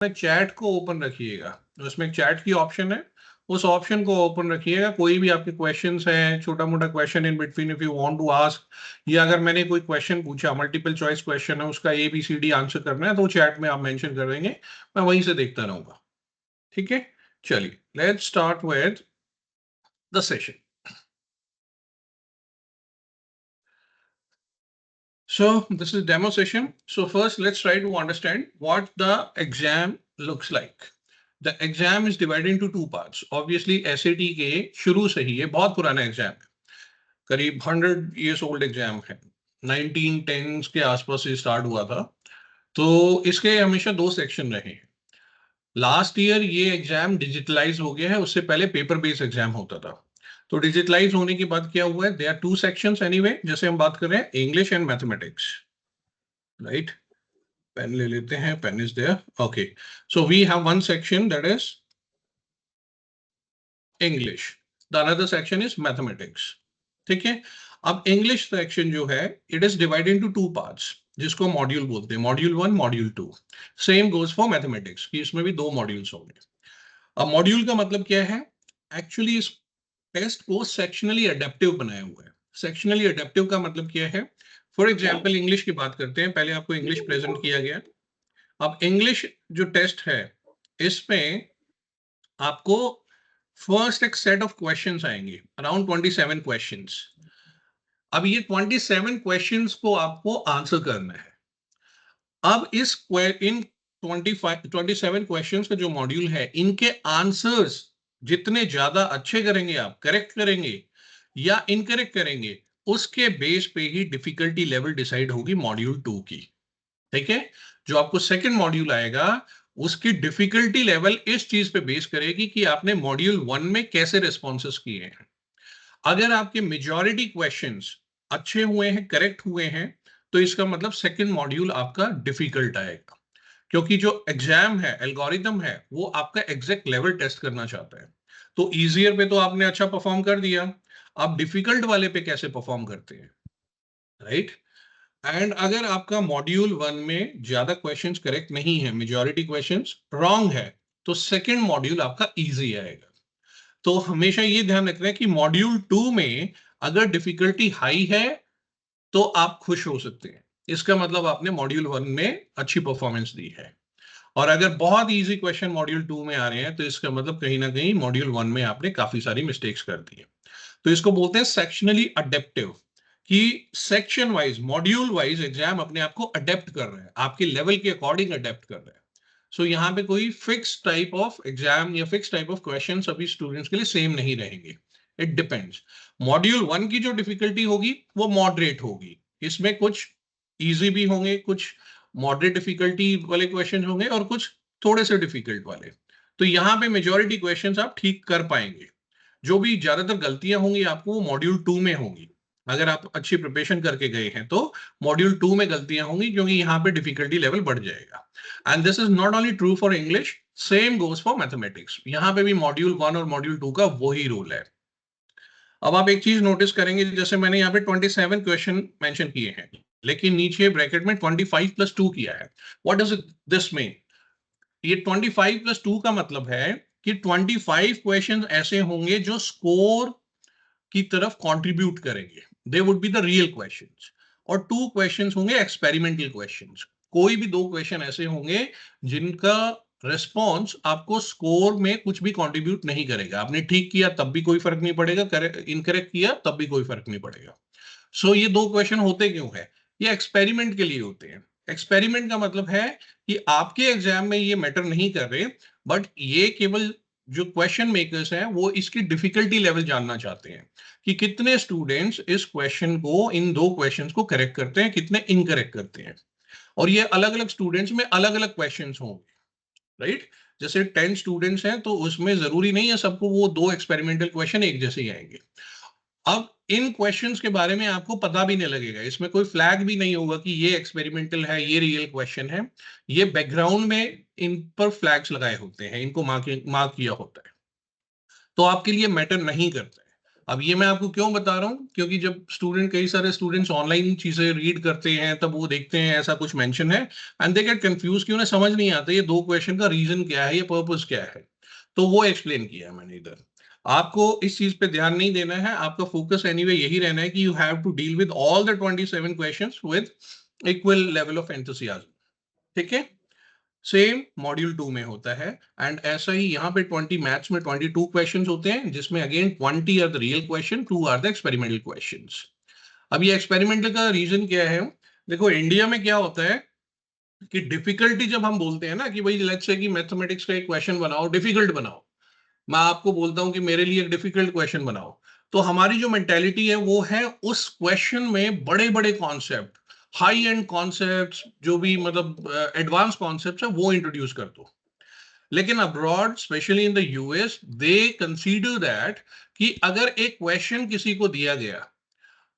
Chat को open रखिएगा, उसमें चैट की ऑप्शन है, उस ऑप्शन को ओपन रखिएगा। कोई भी आपके क्वेश्चंस हैं, छोटा मोटा question in between if you want to ask, या अगर मैंने कोई क्वेश्चन पूछा, मल्टीपल चॉइस क्वेश्चन है, उसका ABCD आंसर करना है, तो चैट में आप मेंशन कर देंगे, मैं वहीं से देखता रहूंगा। ठीक है, चलिए let's start with the session. So this is demo session. So first let's try to understand what the exam looks like. The exam is divided into two parts. Obviously SAT के शुरू से ही, ये बहुत पुराना एग्जाम है, करीब 100 years old exam है, 1910s के आसपास से स्टार्ट हुआ था। तो इसके हमेशा दो सेक्शन रहे हैं। लास्ट ईयर ये एग्जाम डिजिटलाइज हो गया है, उससे पहले पेपर बेस्ड एग्जाम होता था। तो डिजिटलाइज होने के बाद क्या हुआ है, they are two sections anyway. जैसे हम बात कर रहे हैं English and mathematics, right? Pen ले लेते हैं, pen is there, okay. So we have one section that is English, the another section is mathematics. ठीक है, अब इंग्लिश सेक्शन जो है it is divided into two parts, जिसको मॉड्यूल बोलते हैं, module 1, module 2। Same goes for mathematics कि इसमें भी दो मॉड्यूल्स होंगे। अब मॉड्यूल का मतलब क्या है, एक्चुअली इस टेस्ट को सेक्शनली अडेप्टिव बनाया हुआ है। सेक्शनली अडेप्टिव का मतलब क्या है, फॉर एग्जाम्पल इंग्लिश की बात करते हैं, पहले आपको इंग्लिश प्रेजेंट किया गया। अब इंग्लिश जो टेस्ट है, इसमें आपको फर्स्ट एक सेट ऑफ क्वेश्चंस आएंगे, अराउंड 27 क्वेश्चंस। अब ये 27 क्वेश्चंस को आपको आंसर करना है। अब इन 27 क्वेश्चंस का जो मॉड्यूल है, इनके आंसर्स जितने ज्यादा अच्छे करेंगे, आप करेक्ट करेंगे या इनकरेक्ट करेंगे, उसके बेस पे ही डिफिकल्टी लेवल डिसाइड होगी मॉड्यूल 2 की। ठीक है, जो आपको सेकंड मॉड्यूल आएगा, उसकी डिफिकल्टी लेवल इस चीज पे बेस करेगी कि आपने मॉड्यूल 1 में कैसे रिस्पॉन्सेस किए हैं। अगर आपके मेजॉरिटी क्वेश्चंस अच्छे हुए हैं, करेक्ट हुए हैं, तो इसका मतलब सेकंड मॉड्यूल आपका डिफिकल्ट आएगा, क्योंकि जो एग्जाम है, एल्गोरिथम है, वो आपका एग्जैक्ट लेवल टेस्ट करना चाहता है। तो इजियर पे तो आपने अच्छा परफॉर्म कर दिया, आप डिफिकल्ट वाले पे कैसे परफॉर्म करते हैं, राइट? एंड अगर आपका मॉड्यूल 1 में ज्यादा क्वेश्चंस करेक्ट नहीं है, मेजॉरिटी क्वेश्चंस रॉन्ग है, तो सेकंड मॉड्यूल आपका इजी आएगा। तो हमेशा ये ध्यान रखना है कि मॉड्यूल 2 में अगर डिफिकल्टी हाई है, तो आप खुश हो सकते हैं, इसका मतलब आपने मॉड्यूल 1 में अच्छी परफॉर्मेंस दी है। और अगर बहुत इजी क्वेश्चन मॉड्यूल 2 में आ रहे हैं, तो इसका मतलब कहीं ना कहीं मॉड्यूल 1 में आपने काफी सारी मिस्टेक्स कर दी है। तो इसको बोलते हैं सेक्शनली अडेप्टिव, कि section wise, module wise exam अपने आप को अडेप्ट कर रहा है, आपके लेवल के अकॉर्डिंग अडेप्ट कर रहा है। सो यहाँ पे कोई फिक्स टाइप ऑफ एग्जाम या फिक्स टाइप ऑफ क्वेश्चन सभी स्टूडेंट्स के लिए सेम नहीं रहेंगे, इट डिपेंड्स। मॉड्यूल 1 की जो डिफिकल्टी होगी वो मॉडरेट होगी, इसमें कुछ इजी भी होंगे, कुछ मॉडरेट डिफिकल्टी वाले क्वेश्चन होंगे और कुछ थोड़े से डिफिकल्ट वाले। तो यहाँ पे मेजॉरिटी क्वेश्चंस आप ठीक कर पाएंगे। जो भी ज्यादातर गलतियां होंगी आपको, वो मॉड्यूल 2 में होंगी। अगर आप अच्छी प्रिपरेशन करके गए हैं तो मॉड्यूल 2 में गलतियां होंगी, क्योंकि यहाँ पे डिफिकल्टी लेवल बढ़ जाएगा। And this is not only true for English, same goes for mathematics. यहाँ पे भी मॉड्यूल 1 और मॉड्यूल 2 का वही रूल है। अब आप एक चीज नोटिस करेंगे, जैसे मैंने यहाँ पे 27 क्वेश्चन मेंशन किए हैं, लेकिन नीचे ब्रैकेट में 25+2 किया है। What does this mean? ये 25+2 का मतलब है कि 25 क्वेश्चन ऐसे होंगे जो स्कोर की तरफ कंट्रीब्यूट करेंगे, they would be the real questions. और 2 क्वेश्चंस होंगे एक्सपेरिमेंटल क्वेश्चंस। कोई भी 2 क्वेश्चन ऐसे होंगे जिनका रिस्पॉन्स आपको स्कोर में कुछ भी कंट्रीब्यूट नहीं करेगा। आपने ठीक किया तब भी कोई फर्क नहीं पड़ेगा, इनकरेक्ट किया तब भी कोई फर्क नहीं पड़ेगा। सो ये 2 क्वेश्चन होते क्यों है? ये एक्सपेरिमेंट के लिए होते हैं। एक्सपेरिमेंट का मतलब है कि आपके एग्जाम में ये मैटर नहीं कर रहे, बट ये केवल जो क्वेश्चन मेकर्स हैं वो इसकी डिफिकल्टी लेवल जानना चाहते हैं कि कितने स्टूडेंट्स इस क्वेश्चन को, इन 2 क्वेश्चंस को करेक्ट करते हैं, कितने इनकरेक्ट करते हैं। और ये अलग अलग स्टूडेंट्स में अलग अलग क्वेश्चंस होंगे, राइट? जैसे 10 स्टूडेंट्स हैं तो उसमें जरूरी नहीं है सबको वो 2 एक्सपेरिमेंटल क्वेश्चन एक जैसे ही आएंगे। अब इन क्वेश्चंस के बारे में आपको पता भी नहीं लगेगा, इसमें कोई फ्लैग भी नहीं होगा कि ये एक्सपेरिमेंटल है, ये रियल क्वेश्चन है। ये बैकग्राउंड में इन पर फ्लैग्स लगाए होते हैं, इनको मार्क किया होता है, तो आपके लिए मैटर नहीं करता है। अब ये मैं आपको क्यों बता रहा हूँ, क्योंकि जब कई सारे स्टूडेंट्स ऑनलाइन चीजें रीड करते हैं तब वो देखते हैं ऐसा कुछ मेंशन है एंड दे गेट कंफ्यूज कि उन्हें समझ नहीं आता ये दो क्वेश्चन का रीजन क्या है, ये पर्पस क्या है। तो वो एक्सप्लेन किया है मैंने इधर। आपको इस चीज पे ध्यान नहीं देना है, आपका फोकस एनीवे यही रहना है कि you have to deal with all the 27 questions with equal level of enthusiasm. ठीक है, सेम मॉड्यूल 2 में होता है एंड ऐसा ही यहाँ पे 20 मैथ्स में 22 क्वेश्चंस होते हैं, जिसमें again 20 are the real question, 2 are the experimental questions. अब ये एक्सपेरिमेंटल का रीजन क्या है? देखो इंडिया में क्या होता है कि डिफिकल्टी जब हम बोलते हैं ना कि भाई लेट्स से कि मैथमेटिक्स का एक क्वेश्चन बनाओ, डिफिकल्ट बनाओ, मैं आपको बोलता हूं कि मेरे लिए एक डिफिकल्ट क्वेश्चन बनाओ, तो हमारी जो मेंटेलिटी है वो है उस क्वेश्चन में बड़े बड़े कॉन्सेप्ट, हाई एंड कॉन्सेप्ट्स, जो भी मतलब एडवांस कॉन्सेप्ट्स है वो इंट्रोड्यूस कर दो। लेकिन abroad specially in the US they consider that कि अगर एक क्वेश्चन किसी को दिया गया,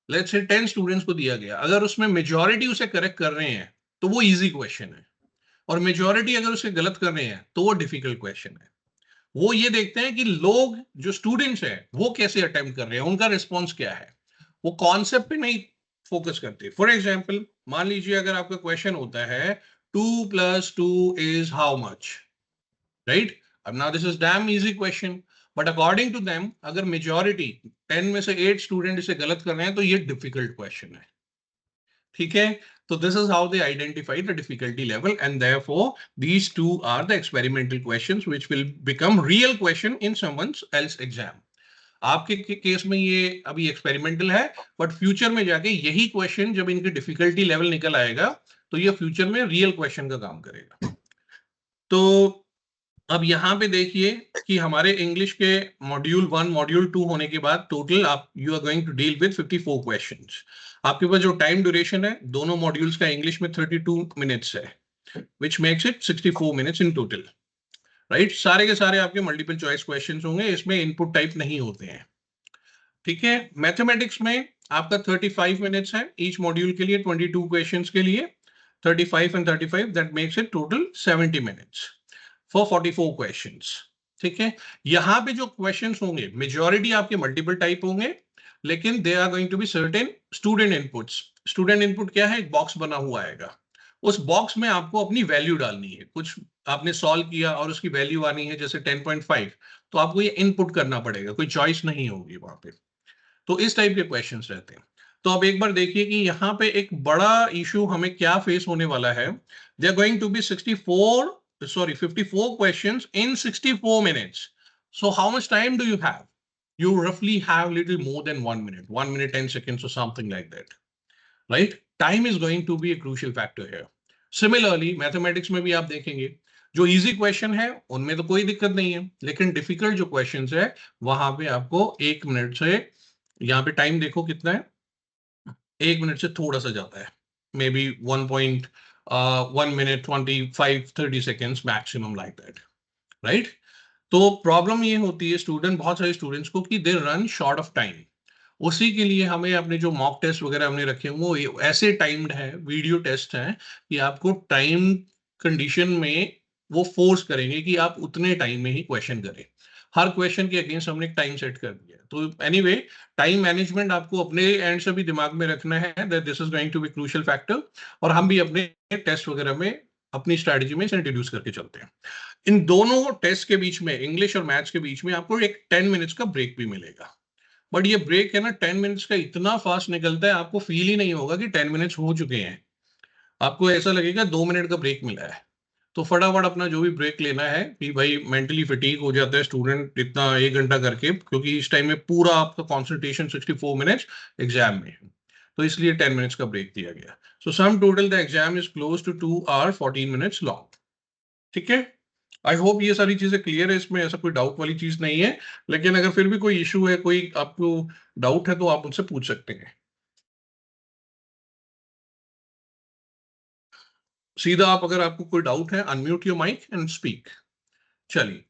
लेट्स से 10 स्टूडेंट्स को दिया गया, अगर उसमें मेजॉरिटी उसे करेक्ट कर रहे हैं तो वो इजी क्वेश्चन है, और मेजॉरिटी अगर उसे गलत कर रहे हैं तो वो डिफिकल्ट क्वेश्चन है। वो ये देखते हैं कि लोग जो स्टूडेंट्स हैं वो कैसे अटेम्प्ट कर रहे हैं, उनका रिस्पॉन्स क्या है, वो कॉन्सेप्ट पे नहीं फोकस करते। फॉर एग्जाम्पल मान लीजिए अगर आपका क्वेश्चन होता है 2 + 2 इज हाउ मच, राइट? अब now this is damn easy question, but according to them अगर मेजॉरिटी 10 में से 8 स्टूडेंट इसे गलत कर रहे हैं तो ये डिफिकल्ट क्वेश्चन है। ठीक है, तो this is how they identify the difficulty level and therefore these two are the experimental questions which will become real question in someone's else exam. आपके केस में ये अभी एक्सपेरिमेंटल है, बट फ्यूचर में जाके यही क्वेश्चन जब इनके डिफिकल्टी लेवल निकल आएगा तो ये फ्यूचर में रियल क्वेश्चन का काम करेगा। तो अब यहाँ पे देखिए कि हमारे इंग्लिश के मॉड्यूल 1 मॉड्यूल 2 होने के बाद टोटल आप you are going to deal with 54 questions. आपके पास जो टाइम ड्यूरेशन है दोनों मॉड्यूल्स का इंग्लिश में 32 मिनट्स है, which makes it 64 minutes in total, right? सारे के सारे आपके मल्टीपल चॉइस क्वेश्चंस होंगे, इसमें इनपुट टाइप नहीं होते हैं। ठीक है, मैथमेटिक्स में आपका 35 मिनट्स है ईच मॉड्यूल के लिए, 22 क्वेश्चंस के लिए 35 and 35, that makes it total 70 minutes for 44 questions. ठीक है, यहाँ पे जो क्वेश्चंस होंगे मेजॉरिटी आपके मल्टीपल टाइप होंगे, लेकिन they are going to be certain student inputs. Student input क्या है? एक बॉक्स बना हुआ आएगा, उस बॉक्स में आपको अपनी वैल्यू डालनी है। कुछ आपने सॉल्व किया और उसकी वैल्यू आनी है जैसे 10.5, तो आपको ये इनपुट करना पड़ेगा, कोई चॉइस नहीं होगी वहां पे। तो इस टाइप के क्वेश्चंस रहते हैं। तो अब एक बार देखिए कि यहाँ पे एक बड़ा इशू हमें क्या फेस होने वाला है। They are going to be 54 questions in 64 minutes. So how much time do you have? You roughly have little more than 1 minute, 1 minute 10 seconds or something like that, right? Time is going to be a crucial factor here. Similarly mathematics में भी आप देखेंगे जो easy question है उनमें तो कोई दिक्कत नहीं है, लेकिन डिफिकल्ट जो क्वेश्चंस है वहां पे आपको 1 मिनट से, यहाँ पे टाइम देखो कितना है, 1 मिनट से थोड़ा सा ज्यादा है, may B 1.1 minute 25-30 seconds maximum, like that, right? तो प्रॉब्लम ये होती है बहुत सारे स्टूडेंट्स को कि they run short of time. उसी के लिए हमें अपने जो मॉक टेस्ट वगैरह हमने रखे हैं वो ऐसे टाइम्ड है, वीडियो टेस्ट है कि आपको टाइम कंडीशन में वो फोर्स करेंगे कि आप उतने टाइम में ही क्वेश्चन करें। हर क्वेश्चन के अगेंस्ट हमने एक टाइम सेट कर दिया है। तो एनीवे टाइम मैनेजमेंट आपको अपने एंड से भी दिमाग में रखना है that this is going to be crucial factor, और हम भी अपने टेस्ट वगैरह में अपनी स्ट्रेटजी में इसे इंट्रोड्यूस करके चलते हैं। इन दोनों टेस्ट के बीच में, इंग्लिश और मैथ्स के बीच में, आपको एक 10 मिनट्स का ब्रेक भी मिलेगा। बट ये ब्रेक है ना 10 मिनट्स का इतना फास्ट निकलता है आपको फील ही नहीं होगा कि 10 मिनट्स हो चुके हैं। आपको ऐसा लगेगा 2 मिनट का ब्रेक मिला है। तो फटाफट अपना जो भी ब्रेक लेना है कि भाई मेंटली फटीग हो जाता है स्टूडेंट इतना 1 घंटा करके, क्योंकि इस टाइम में पूरा आपका कॉन्सेंट्रेशन 64 मिनट्स एग्जाम में है, तो इसलिए 10 मिनट्स का ब्रेक दिया गया। So sum total the exam is close to 2 hours 14 minutes long. ठीक है, आई होप ये सारी चीजें क्लियर है, इसमें ऐसा कोई डाउट वाली चीज नहीं है। लेकिन अगर फिर भी कोई इशू है, कोई आपको डाउट है, तो आप मुझसे पूछ सकते हैं। सीधा आप, अगर आपको कोई डाउट है, unmute your mic and speak. चलिए,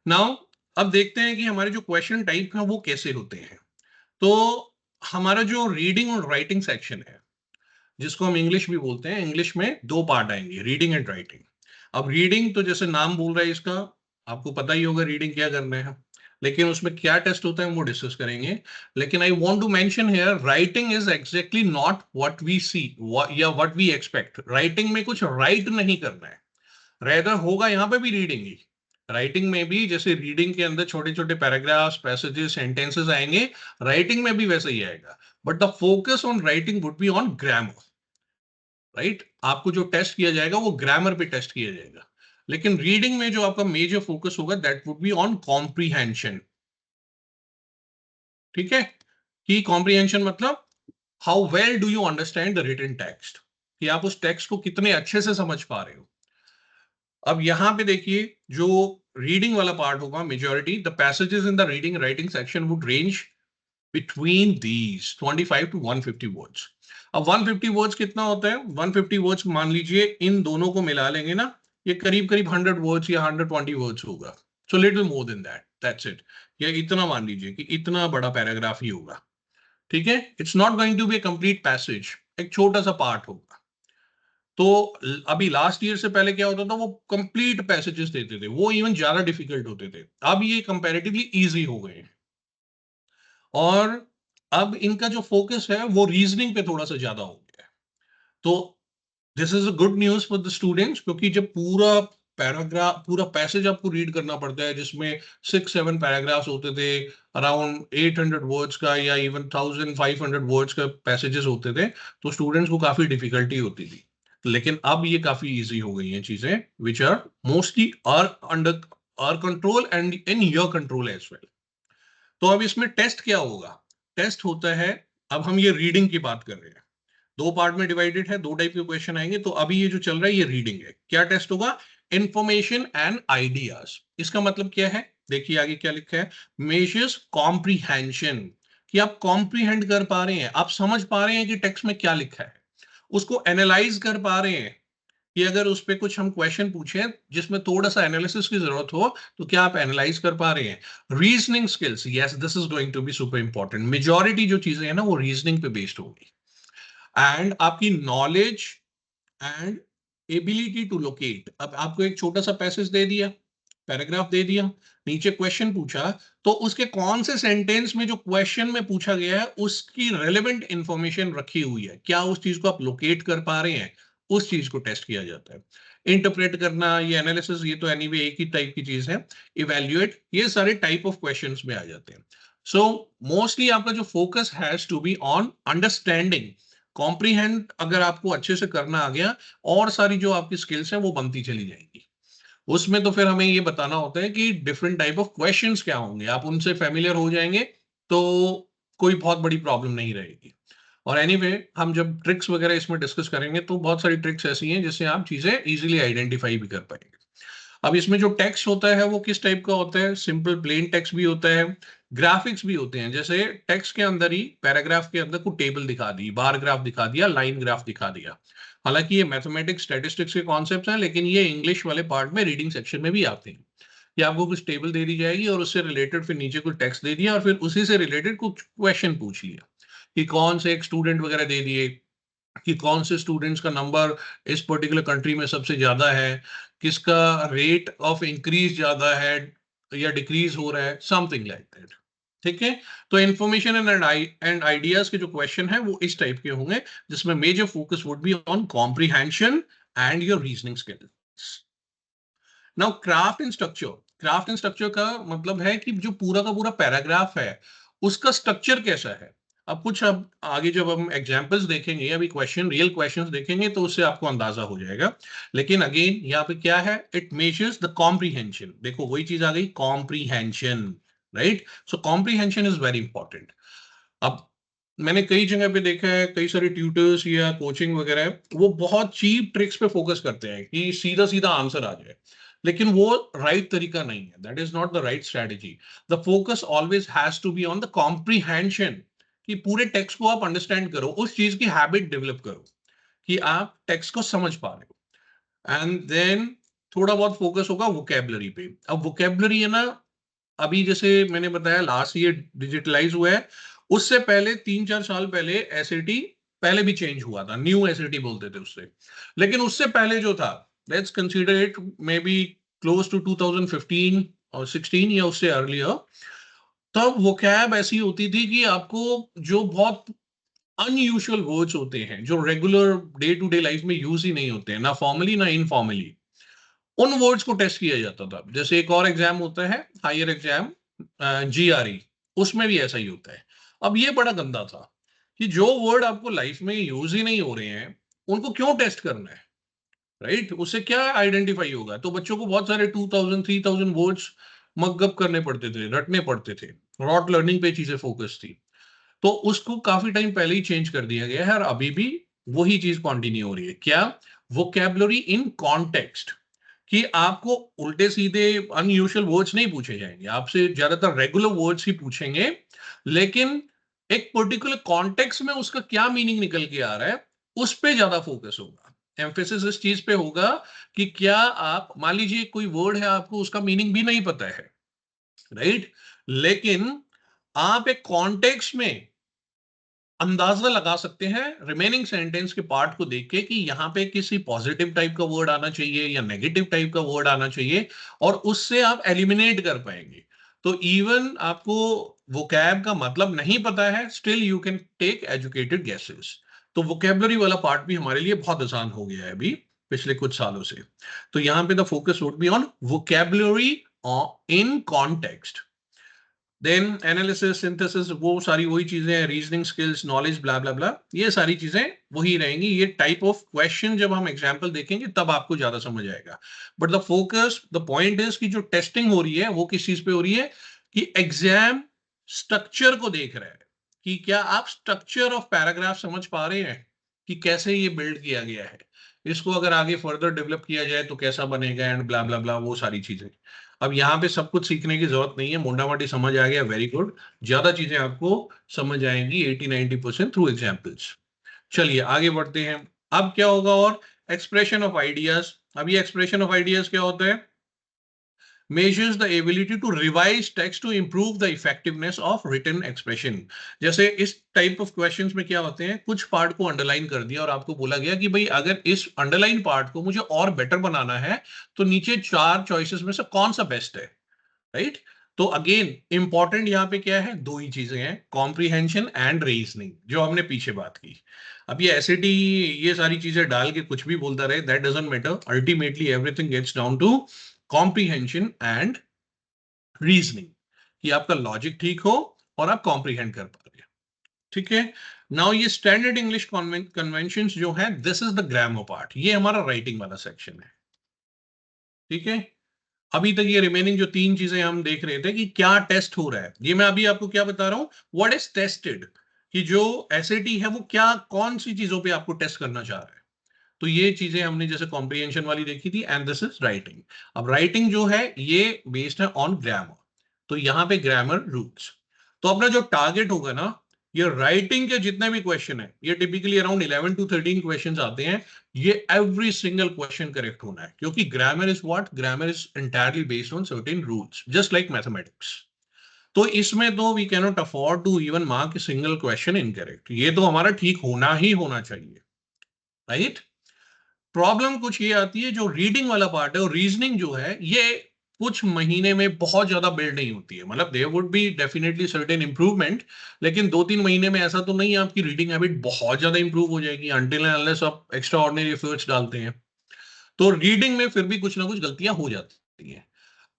नाउ अब देखते हैं कि हमारे जो क्वेश्चन टाइप हैं वो कैसे होते हैं। तो हमारा जो रीडिंग और राइटिंग सेक्शन है, जिसको हम इंग्लिश भी बोलते हैं, इंग्लिश में 2 पार्ट आएंगे, रीडिंग एंड राइटिंग। अब रीडिंग तो जैसे नाम बोल रहा है इसका, आपको पता ही होगा रीडिंग क्या करना है। लेकिन उसमें क्या टेस्ट होता है वो डिस्कस करेंगे। लेकिन I want to mention here, writing is exactly not what we see या व्हाट वी एक्सपेक्ट। राइटिंग में कुछ राइट नहीं करना है, रेदर होगा यहाँ पे भी रीडिंग ही। राइटिंग में भी जैसे रीडिंग के अंदर छोटे छोटे पैराग्राफ्स, पैसेजेस, सेंटेंसेस आएंगे, राइटिंग में भी वैसे ही आएगा। But the focus on writing would be on grammar, right? आपको जो टेस्ट किया जाएगा वो ग्रामर पे टेस्ट किया जाएगा। लेकिन रीडिंग में जो आपका मेजर फोकस होगा that would be on comprehension. ठीक है, कि कॉम्प्रीहेंशन मतलब how well do you understand the written text, कि आप उस टेक्स्ट को कितने अच्छे से समझ पा रहे हो। अब यहां पे देखिए, जो रीडिंग वाला पार्ट होगा, majority the passages in the reading writing section would range between these 25 to 150 words. अब 150 वर्ड्स कितना होता है? 150 वर्ड्स मान लीजिए इन दोनों को मिला लेंगे ना, ये करीब करीब 100 वर्ड्स या 120 वर्ड्स होगा। So little more than that, that's it. या इतना मान लीजिए कि इतना बड़ा पैराग्राफ ही होगा। ठीक है, it's not going to be a complete passage, एक छोटा सा पार्ट होगा। तो अभी लास्ट ईयर से पहले क्या होता था, वो कंप्लीट पैसेजेस देते थे, वो इवन ज्यादा डिफिकल्ट होते थे। अब ये कंपैरेटिवली इजी हो गए हैं। और अब इनका जो फोकस है वो रीजनिंग पे थोड़ा सा ज्यादा हो गया है। तो this is a good news for the students, क्योंकि जब पूरा पैराग्राफ, पूरा पैसेज आपको रीड करना पड़ता है, जिसमें 6-7 पैराग्राफ्स होते थे, अराउंड 800 वर्ड्स का या इवन 1500 वर्ड्स का पैसेजेस होते थे, तो स्टूडेंट्स को काफी डिफिकल्टी होती थी। लेकिन अब ये काफी इजी हो गई हैं चीजें, which are mostly are under our control and in your control as well. तो अब इसमें टेस्ट क्या होगा? टेस्ट होता है, अब हम ये रीडिंग की बात कर रहे हैं, दो पार्ट में डिवाइडेड है, दो टाइप के क्वेश्चन आएंगे। तो अभी ये जो चल रहा है ये रीडिंग है। क्या टेस्ट होगा? Information and ideas. इसका मतलब क्या है? देखिए आगे क्या लिखा है, मेजर्स कॉम्प्रीहेंशन, कि आप कॉम्प्रीहेंड कर पा रहे हैं, आप समझ पा रहे हैं कि टेक्स्ट में क्या लिखा है, उसको एनालाइज कर पा रहे हैं, कि अगर उस पर कुछ हम क्वेश्चन पूछे जिसमें थोड़ा सा एनालिसिस की जरूरत हो, तो क्या आप एनालाइज कर पा रहे हैं? Reasoning skills, yes this is going to be super important. Majority जो चीजें हैं ना वो रीजनिंग पे बेस्ड होगी। एंड आपकी knowledge and ability to locate. अब आपको एक छोटा सा पैसेज दे दिया, पैराग्राफ दे दिया, नीचे क्वेश्चन पूछा, तो उसके कौन से सेंटेंस में जो क्वेश्चन में पूछा गया है उसकी रेलेवेंट इंफॉर्मेशन रखी हुई है, क्या उस चीज को आप लोकेट कर पा रहे हैं? उस चीज को टेस्ट किया जाता है। इंटरप्रेट करना, ये एनालिसिस, ये तो एनीवे एक ही टाइप की चीज है। इवेल्युएट, ये सारे टाइप ऑफ क्वेश्चंस में आ जाते हैं। सो मोस्टली आपका जो focus has to be on understanding, comprehend अगर आपको अच्छे से करना आ गया, और सारी जो आपकी स्किल्स हैं वो बनती चली जाएंगी। उसमें तो फिर हमें ये बताना होता है कि डिफरेंट टाइप ऑफ क्वेश्चंस क्या होंगे, आप उनसे फेमिलियर हो जाएंगे तो कोई बहुत बड़ी प्रॉब्लम नहीं रहेगी। और एनीवे हम जब ट्रिक्स वगैरह इसमें डिस्कस करेंगे तो बहुत सारी ट्रिक्स ऐसी हैं जिससे आप चीजें इजीली आइडेंटिफाई भी कर पाएंगे। अब इसमें जो टेक्स्ट होता है वो किस टाइप का होता है? सिंपल प्लेन टेक्स्ट भी होता है, ग्राफिक्स भी होते हैं। जैसे टेक्स्ट के अंदर ही, पैराग्राफ के अंदर कोई टेबल दिखा दी, बार ग्राफ दिखा दिया, लाइन ग्राफ दिखा दिया। हालांकि ये मैथमेटिक्स स्टैटिस्टिक्स के कॉन्सेप्ट्स हैं, लेकिन ये इंग्लिश वाले पार्ट में रीडिंग सेक्शन में भी आते हैं। कि आपको कुछ टेबल दे दी जाएगी और उससे रिलेटेड फिर नीचे कुछ टेक्स्ट दे दिया और फिर उसी से रिलेटेड कुछ क्वेश्चन पूछ लिया, कि कौन से एक स्टूडेंट वगैरह दे दिए, कि कौन से स्टूडेंट्स का नंबर इस पर्टिकुलर कंट्री में सबसे ज्यादा है, किसका रेट ऑफ इंक्रीज ज्यादा है या डिक्रीज हो रहा है, समथिंग लाइक दैट। ठीक है, तो इंफॉर्मेशन एंड आइडियाज के जो क्वेश्चन है वो इस टाइप के होंगे, जिसमें major focus would be on comprehension and your reasoning skills. Now craft and structure. Craft and structure का मतलब है कि जो पूरा का पूरा पैराग्राफ है उसका स्ट्रक्चर कैसा है। अब कुछ, अब आगे जब हम एग्जांपल्स देखेंगे, अभी क्वेश्चन, रियल क्वेश्चंस देखेंगे तो उससे आपको अंदाजा हो जाएगा। लेकिन अगेन यहाँ पे क्या है, इट मेजर्स द कॉम्प्रीहेंशन। देखो वही चीज आ गई, comprehension, right? So comprehension is very important. अब मैंने कई जगह पे देखा है, कई सारे ट्यूटर्स या कोचिंग वगैरह है, वो बहुत चीप ट्रिक्स पे फोकस करते हैं कि सीधा सीधा आंसर आ जाए, लेकिन वो राइट तरीका नहीं है। That is not the right strategy. The focus always has to be on the comprehension, कि पूरे टेक्स्ट को आप अंडरस्टैंड करो, उस चीज की हैबिट डेवलप करो कि आप टेक्स्ट को समझ पा रहे हो। एंड देन थोड़ा बहुत फोकस होगा वोकेबलरी पे। अब वोकेबलरी है ना, अभी जैसे मैंने बताया लास्ट ईयर डिजिटलाइज हुआ है, उससे पहले 3-4 साल पहले एसएटी पहले भी चेंज हुआ था, न्यू एसएटी बोलते थे उससे। लेकिन उससे पहले जो था, let's consider it may be close to 2015 और 16 या उससे अर्लियर, तब वोकैब ऐसी होती थी कि आपको जो बहुत अनयूजुअल वर्ड्स होते हैं जो regular day to day life में यूज ही नहीं होते हैं, ना फॉर्मली ना इनफॉर्मली, उन वर्ड्स को टेस्ट किया जाता था। जैसे एक और एग्जाम होता है हायर एग्जाम, GRE, उसमें भी ऐसा ही होता है। अब ये बड़ा गंदा था कि जो वर्ड आपको लाइफ में यूज ही नहीं हो रहे हैं उनको क्यों टेस्ट करना है, राइट? उससे क्या आइडेंटिफाई होगा? तो बच्चों को बहुत सारे 2000 3000 वर्ड्स मगअप करने पड़ते थे, रटने पड़ते थे। रॉट लर्निंग पे चीजें फोकस थी। तो उसको काफी टाइम पहले ही चेंज कर दिया गया है और अभी भी वही चीज कंटिन्यू हो रही है। क्या? वोकैबुलरी इन कॉन्टेक्स्ट, कि आपको उल्टे सीधे अनयूजुअल वर्ड्स नहीं पूछे जाएंगे, आपसे ज्यादातर रेगुलर वर्ड्स ही पूछेंगे, लेकिन एक पर्टिकुलर कॉन्टेक्स्ट में उसका क्या मीनिंग निकल के आ रहा है उस पे ज्यादा फोकस होगा। एम्फेसिस इस चीज पे होगा कि क्या आप मान लीजिए कोई वर्ड है आपको उसका मीनिंग भी नहीं पता है, राइट, लेकिन आप एक कॉन्टेक्स्ट में अंदाजा लगा सकते हैं रिमेनिंग सेंटेंस के पार्ट को देख के कि यहाँ पे किसी पॉजिटिव टाइप का वर्ड आना चाहिए या नेगेटिव टाइप का वर्ड आना चाहिए, और उससे आप एलिमिनेट कर पाएंगे। तो इवन आपको वोकैब का मतलब नहीं पता है, still you can take educated guesses. तो वोकैबुलरी वाला पार्ट भी हमारे लिए बहुत आसान हो गया है अभी पिछले कुछ सालों से। तो यहाँ पे the focus would be on vocabulary in context. Then analysis synthesis, वो सारी वही चीजें हैं, reasoning skills, knowledge, blah blah blah, ये सारी चीजें वही रहेंगी। ये टाइप ऑफ क्वेश्चन जब हम एग्जाम्पल देखेंगे तब आपको ज्यादा समझ आएगा। But the focus, the point is कि जो टेस्टिंग हो रही है वो किस चीज पे हो रही है, कि एग्जाम स्ट्रक्चर को देख रहा है कि क्या आप स्ट्रक्चर ऑफ पैराग्राफ समझ पा रहे हैं कि कैसे ये बिल्ड किया गया है, इसको अगर आगे फर्दर डेवलप किया जाए तो कैसा बनेगा, एंड ब्ला ब्ला ब्ला, वो सारी चीजें। अब यहाँ पे सब कुछ सीखने की जरूरत नहीं है, मोटा मोटी समझ आ गया, वेरी गुड। ज्यादा चीजें आपको समझ आएंगी 80-90% थ्रू एग्जाम्पल्स। चलिए आगे बढ़ते हैं। अब क्या होगा? और एक्सप्रेशन ऑफ आइडियाज। अब ये एक्सप्रेशन ऑफ आइडियाज क्या होता है? measures the ability to revise text to improve the effectiveness of written expression। जैसे इस टाइप ऑफ क्वेश्चंस में क्या होते हैं, कुछ पार्ट को अंडरलाइन कर दिया और आपको बोला गया कि भाई अगर इस अंडरलाइन पार्ट को मुझे और बेटर बनाना है तो नीचे 4 चॉइसेस में से कौन सा बेस्ट है, राइट? तो अगेन इंपॉर्टेंट यहाँ पे क्या है, दो ही चीजें हैं, कॉम्प्रीहेंशन एंड रीजनिंग, जो हमने पीछे बात की। अब ये एसएटी ये सारी चीजें डाल के कुछ भी बोलता रहे, that doesn't matter, ultimately everything gets down to comprehension and reasoning, कि आपका लॉजिक ठीक हो और आप कॉम्प्रीहेंड कर पा रहे हैं। ठीक है। नाउ ये स्टैंडर्ड इंग्लिश कन्वेंशंस जो है, this is the grammar part, ये हमारा राइटिंग वाला सेक्शन है। ठीक है। अभी तक ये रिमेनिंग जो 3 चीजें हम देख रहे थे कि क्या टेस्ट हो रहा है, ये मैं अभी आपको क्या बता रहा हूं, व्हाट इज टेस्टेड, कि जो एसएटी है वो क्या कौन सी चीजों पे आपको टेस्ट करना चाह रहा है। तो ये चीजें हमने जैसे कॉम्प्रिहेंशन वाली देखी थी, एंड दिस इज राइटिंग। अब राइटिंग जो है ये बेस्ड है ऑन ग्रामर, तो यहाँ पे ग्रामर रूल्स। तो अपना जो टारगेट होगा ना, ये राइटिंग के जितने भी क्वेश्चन है, ये टिपिकली अराउंड 11 to 13 क्वेश्चन आते हैं, ये एवरी सिंगल क्वेश्चन करेक्ट होना है, क्योंकि grammar is what, grammar is entirely based on certain rules, just like mathematics. तो इसमें तो we can not afford to even mark a single question incorrect, ये तो हमारा ठीक होना ही होना चाहिए, राइट? प्रॉब्लम कुछ ये आती है, जो रीडिंग वाला पार्ट है और रीजनिंग जो है, ये कुछ महीने में बहुत ज्यादा बिल्ड नहीं होती है। मतलब there would be definitely certain improvement, लेकिन 2-3 महीने में ऐसा तो नहीं है आपकी रीडिंग हैबिट बहुत ज्यादा इंप्रूव हो जाएगी, अनटिल एंड अनलेस आप एक्स्ट्रा ऑर्डिनरी एफर्ट्स डालते हैं। तो रीडिंग में फिर भी कुछ ना कुछ गलतियां हो जाती हैं।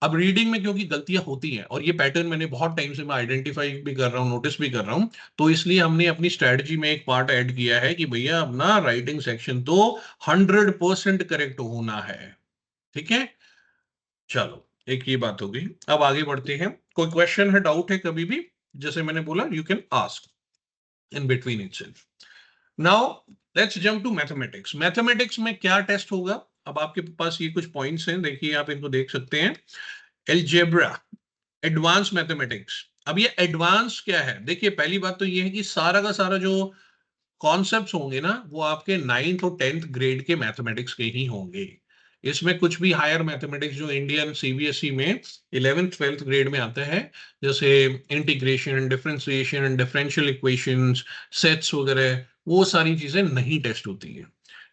अब रीडिंग में क्योंकि गलतियां होती हैं, और ये पैटर्न मैंने बहुत टाइम से मैं आइडेंटिफाई भी कर रहा हूँ, नोटिस भी कर रहा हूँ, तो इसलिए हमने अपनी स्ट्रेटजी में एक पार्ट ऐड किया है कि भैया अपना राइटिंग सेक्शन तो 100% करेक्ट होना है। ठीक है। चलो, एक ये बात होगी। अब आगे बढ़ते हैं। कोई क्वेश्चन है, डाउट है कभी भी, जैसे मैंने बोला, you can ask in between itself. Now let's jump to mathematics. Mathematics में क्या टेस्ट होगा? अब आपके पास ये कुछ पॉइंट्स हैं, देखिए आप इनको देख सकते हैं। Algebra, advance mathematics. अब ये एडवांस क्या है? देखिए पहली बात तो ये है कि सारा का सारा जो कॉन्सेप्ट्स होंगे ना, वो आपके 9th और 10th ग्रेड के मैथमेटिक्स के ही होंगे। इसमें कुछ भी हायर मैथमेटिक्स जो इंडियन सीबीएसई में 11th-12th ग्रेड में आता है, जैसे integration, differentiation, differential equations, sets वगैरह, वो सारी चीजें नहीं टेस्ट होती है।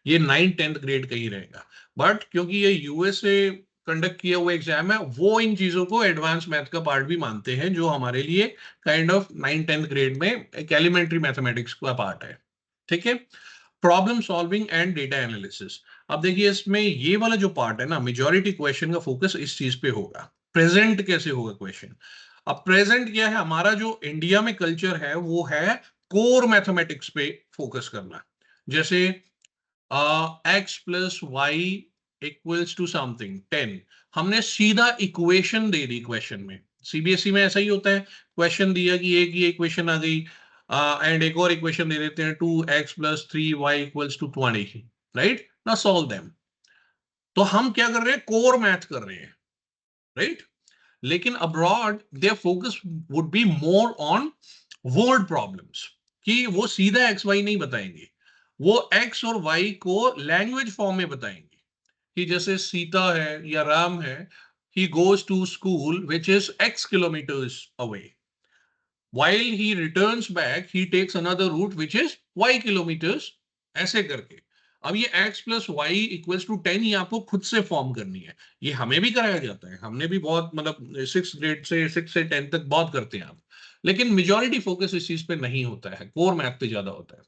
ये 9th-10th ग्रेड का ही रहेगा। बट क्योंकि ये यूएसए कंडक्ट किया हुआ एग्जाम है, वो इन चीजों को एडवांस मैथ का पार्ट भी मानते हैं, जो हमारे लिए काइंड ऑफ 9th-10th ग्रेड में एक एलिमेंट्री मैथमेटिक्स का पार्ट है। ठीक है, problem solving and data analysis. अब देखिए इसमें ये वाला जो पार्ट है ना, मेजॉरिटी क्वेश्चन का फोकस इस चीज पे होगा, प्रेजेंट कैसे होगा क्वेश्चन। अब प्रेजेंट क्या है, हमारा जो इंडिया में कल्चर है वो है कोर मैथमेटिक्स पे फोकस करना। जैसे X plus Y equals to something 10, हमने सीधा इक्वेशन दे दी क्वेश्चन में। सीबीएसई में ऐसा ही होता है, क्वेश्चन दिया कि एक ये इक्वेशन आ गई एंड एक और इक्वेशन दे देते हैं 2x+3y इक्वल्स टू 20, राइट ना, सॉल्व देम। तो हम क्या कर रहे हैं, कोर मैथ कर रहे हैं, राइट। लेकिन abroad there focus would be more on word problems, कि वो सीधा एक्स वाई नहीं बताएंगे, वो एक्स और वाई को लैंग्वेज फॉर्म में बताएंगे। कि जैसे सीता है या राम है, he goes to school which is x kilometers away, while he returns back he takes another route which is y kilometers, ऐसे करके। अब ये x plus y equals to 10 ये आपको खुद से फॉर्म करनी है। ये हमें भी कराया जाता है, हमने भी बहुत मतलब 6th ग्रेड से 6 से 10 तक बहुत करते हैं आप, लेकिन मेजॉरिटी फोकस इस चीज पे नहीं होता है, कोर मैथ पे ज्यादा होता है।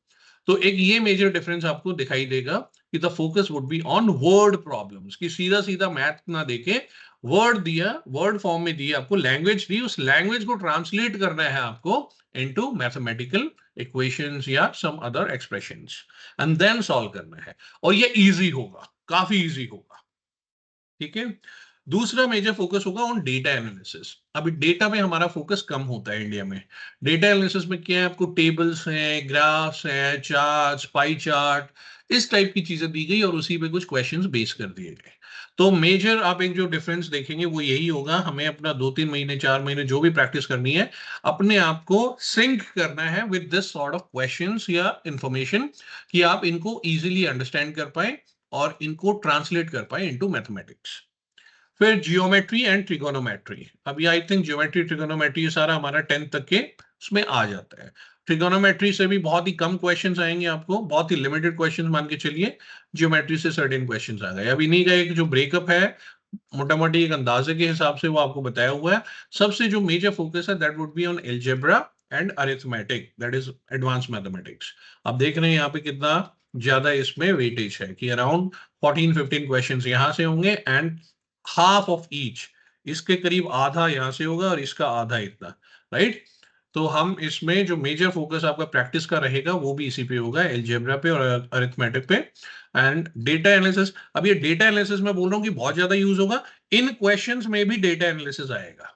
तो एक ये मेजर डिफरेंस आपको दिखाई देगा कि the focus would be on word problems, कि सीधा सीधा मैथ ना देके वर्ड दिया, वर्ड फॉर्म में दिया आपको, लैंग्वेज दी, उस लैंग्वेज को ट्रांसलेट करना है आपको इनटू मैथमेटिकल इक्वेशंस या some other expressions and then solve करना है। और ये इजी होगा, काफी इजी होगा। ठीक है, दूसरा मेजर फोकस होगा ऑन डेटा एनालिसिस। अभी डेटा में हमारा फोकस कम होता है इंडिया में। डेटा एनालिसिस में क्या है, आपको टेबल्स हैं, ग्राफ्स हैं, चार्ट्स, पाई चार्ट, इस टाइप की चीजें दी गई और उसी पे कुछ क्वेश्चंस बेस कर दिए गए। तो मेजर आप एक जो डिफरेंस देखेंगे वो यही होगा, हमें अपना 2-3 महीने 4 महीने जो भी प्रैक्टिस करनी है, अपने आप को सिंक करना है with this sort of questions या इंफॉर्मेशन, कि आप इनको इजीली अंडरस्टैंड कर पाए और इनको ट्रांसलेट कर पाए इनटू मैथमेटिक्स। फिर जियोमेट्री एंड ट्रिगोनोमेट्री। अभी आई थिंक जियोमेट्री ट्रिगोनोमेट्री ये सारा हमारा 10th तक के उसमें आ जाता है। ट्रिगोनोमेट्री से भी बहुत ही कम क्वेश्चंस आएंगे आपको, बहुत ही लिमिटेड क्वेश्चंस मान के चलिए। जियोमेट्री से सर्टेन क्वेश्चंस आ गए। अभी नहीं का एक जो ब्रेकअप है मोटा मोटी एक अंदाजे के हिसाब से वो आपको बताया हुआ है। सबसे जो मेजर फोकस है that would be on algebra and arithmetic, that is advance mathematics. आप देख रहे हैं यहाँ पे कितना ज्यादा इसमें वेटेज है, कि अराउंड 14-15 क्वेश्चंस यहाँ से होंगे एंड हाफ ऑफ ईच, इसके करीब आधा यहां से होगा और इसका आधा इतना, राइट। तो हम इसमें जो मेजर फोकस आपका प्रैक्टिस का रहेगा वो भी इसी पे होगा, एल्जेब्रा पे और अरिथमेटिक पे एंड डेटा एनालिसिस। अब ये डेटा एनालिसिस में बोल रहा हूँ कि बहुत ज्यादा यूज होगा, इन क्वेश्चंस में भी डेटा एनालिसिस आएगा।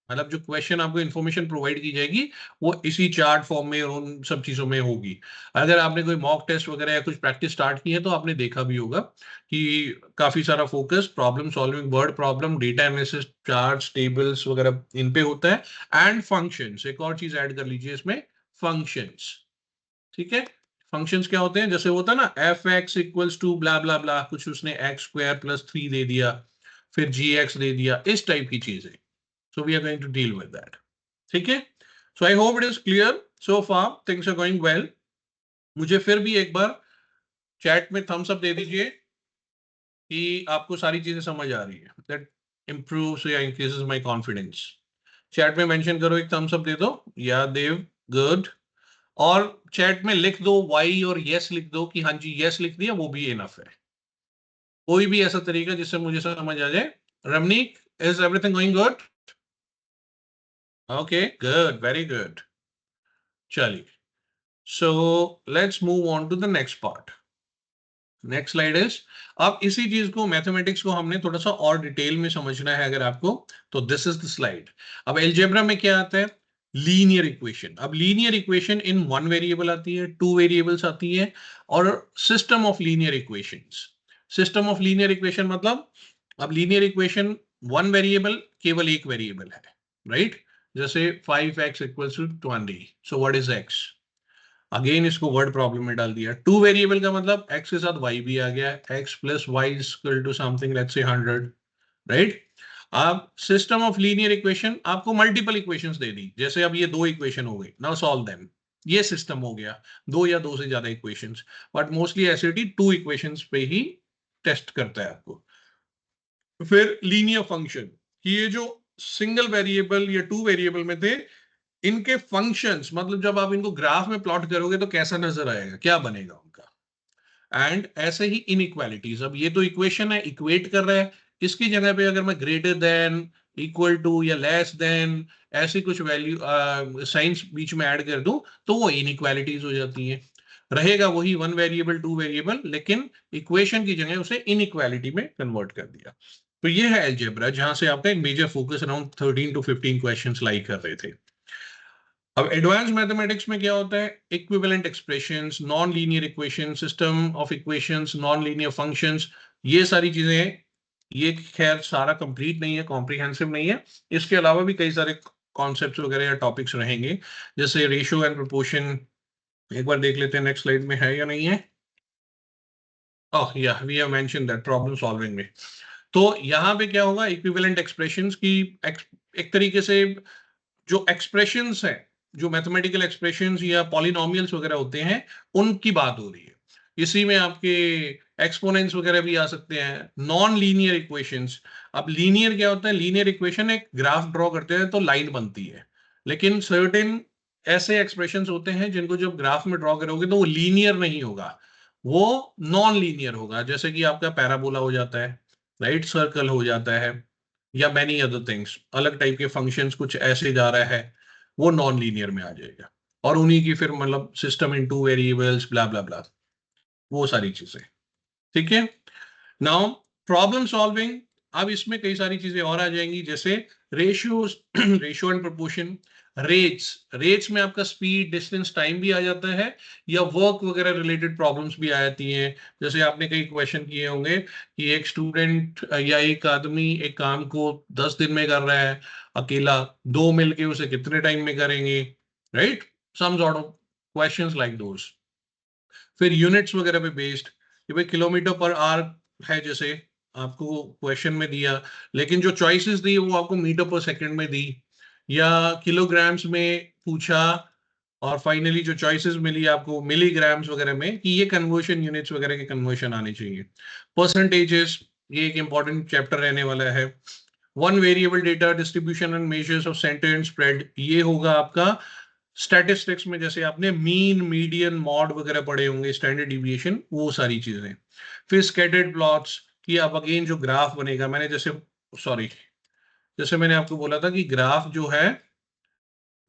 मतलब जो क्वेश्चन आपको इन्फॉर्मेशन प्रोवाइड की जाएगी वो इसी चार्ट फॉर्म में और उन सब चीजों में होगी। अगर आपने कोई मॉक टेस्ट वगैरह या कुछ प्रैक्टिस स्टार्ट की है तो आपने देखा भी होगा कि काफी सारा focus problem solving, word problem, data analysis, charts, tables वगैरह इन पे होता है एंड फंक्शंस। एक और चीज ऐड कर लीजिए इसमें, फंक्शंस। ठीक है, फंक्शंस क्या होते हैं, जैसे होता है ना F x equals to blah blah ब्ला, कुछ उसने x² + 3 दे दिया, फिर gx दे दिया, इस टाइप की चीजें। So we are going to deal with that. ठीक है, so I hope it is clear so far, things are going well. मुझे फिर भी एक बार चैट में थम्स अप दे दीजिए कि आपको सारी चीजें समझ आ रही है, that improves या increases my confidence. चैट में मेंशन करो, एक थम्स अप दे दो, या देव गुड, और चैट में लिख दो वाई और यस लिख दो कि हाँ जी यस लिख दिया, वो भी इनफ है। कोई भी ऐसा तरीका जिससे मुझे समझ आ जाए। Ramnik, is everything going good? Okay good, very good. चलिए, so let's move on to the next part. Next slide is, अब इसी चीज को मैथमेटिक्स को हमने थोड़ा सा और डिटेल में समझना है अगर आपको, तो दिस इज द स्लाइड। अब एल्जेब्रा में क्या आता है, लीनियर इक्वेशन। अब लीनियर इक्वेशन इन 1 वेरिएबल आती है, 2 वेरिएबल्स आती है, और system of linear equations. System of linear equation मतलब, अब लीनियर इक्वेशन 1 वेरिएबल केवल एक वेरिएबल है, राइट। जैसे 5x = 20, so what is x? Again इसको वर्ड प्रॉब्लम में डाल दिया। 2 वेरिएबल का मतलब x के साथ y भी आ गया, x + y = something let's say 100, right. अब सिस्टम ऑफ लीनियर इक्वेशन आपको मल्टीपल इक्वेशंस दे दी, जैसे अब ये 2 इक्वेशन हो गई, नाउ सॉल्व देम। ये सिस्टम हो गया, 2 या 2 से ज्यादा equations, but mostly SAT 2 equations पे ही टेस्ट करता है आपको। फिर लीनियर फंक्शन, कि ये जो सिंगल वेरिएबल या टू वेरिएबल में थे, इनके फंक्शंस, मतलब जब आप इनको ग्राफ में प्लॉट करोगे तो कैसा नजर आएगा, क्या बनेगा उनका। एंड ऐसे ही इनइक्वालिटीज, अब ये तो इक्वेशन है, इक्वेट कर रहा है, इसकी जगह पे अगर मैं ग्रेटर देन, इक्वल टू या लेस देन ऐसी कुछ वैल्यू साइंस बीच में ऐड कर दूं तो वो इनइक्वालिटीज हो जाती हैं। रहेगा वही वन वेरिएबल टू वेरिएबल, लेकिन इक्वेशन की जगह उसे इनइक्वालिटी में कन्वर्ट कर दिया। तो ये है अलजेब्रा, जहां से आपका एक major focus around 13 to 15 questions lie कर रहे थे। अब एडवांस मैथमेटिक्स में क्या होता है, equivalent expressions, non linear equation, system of equations, non linear functions, ये सारी चीजें हैं। ये खैर सारा कंप्लीट नहीं है, कॉम्प्रिहेंसिव नहीं है, इसके अलावा भी कई सारे कॉन्सेप्ट्स वगैरह या टॉपिक्स रहेंगे, जैसे रेशियो एंड प्रोपोर्शन। एक बार देख लेते हैं नेक्स्ट स्लाइड में है या नहीं है। Oh yeah, we have mention that problem solving में। तो यहाँ पे क्या होगा, इक्विवेलेंट एक्सप्रेशंस की एक तरीके से जो एक्सप्रेशंस हैं, जो मैथमेटिकल एक्सप्रेशंस या पॉलिनोमियल्स वगैरह होते हैं, उनकी बात हो रही है। इसी में आपके एक्सपोनेंट्स वगैरह भी आ सकते हैं, नॉन लीनियर इक्वेशंस। अब लीनियर क्या होता है, लीनियर इक्वेशन एक ग्राफ ड्रॉ करते हैं तो लाइन बनती है, लेकिन सर्टेन ऐसे एक्सप्रेशंस होते हैं जिनको जब ग्राफ में ड्रॉ करोगे तो वो लीनियर नहीं होगा, वो नॉन लीनियर होगा, जैसे कि आपका पैराबोला हो जाता है, राइट, सर्कल हो जाता है, या मैनी अदर थिंग्स, अलग टाइप के फंक्शंस कुछ ऐसे जा रहा है, वो नॉन लीनियर में आ जाएगा। और उन्हीं की फिर मतलब system in two variables blah blah ब्ला, वो सारी चीजें। ठीक है, नाउ प्रॉब्लम सॉल्विंग। अब इसमें कई सारी चीजें और आ जाएंगी, जैसे ratios, ratio and proportion, rates, rates में आपका स्पीड, डिस्टेंस, टाइम भी आ जाता है, या वर्क वगैरह रिलेटेड प्रॉब्लम्स भी आ जाती हैं। जैसे आपने कई क्वेश्चन किए होंगे कि एक स्टूडेंट या एक आदमी एक काम को 10 दिन में कर रहा है अकेला, दो मिलके उसे कितने टाइम में करेंगे, right, some sort of questions like those. फिर यूनिट्स वगैरह पे बेस्ड, कि भाई किलोमीटर पर आवर है, जैसे आपको क्वेश्चन में दिया, लेकिन जो चॉइसेस दी वो आपको मीटर पर सेकंड में दी, या किलोग्राम्स में पूछा, और फाइनली जो चॉइसेस मिली आपको मिलीग्राम्स वगैरह में, कि ये कन्वर्शन यूनिट्स वगैरह के कन्वर्शन आने चाहिए। परसेंटेजेस, ये एक इंपॉर्टेंट चैप्टर रहने वाला है। One variable data distribution and measures of centre and spread, ये होगा आपका स्टैटिस्टिक्स में, जैसे आपने मीन, मीडियन, मॉड वगैरह पढ़े होंगे, स्टैंडर्ड डिविएशन, वो सारी चीजें। फिर स्कैटर्ड प्लॉट्स, कि अब अगेन जो ग्राफ बनेगा, मैंने जैसे, सॉरी, जैसे मैंने आपको बोला था कि ग्राफ जो है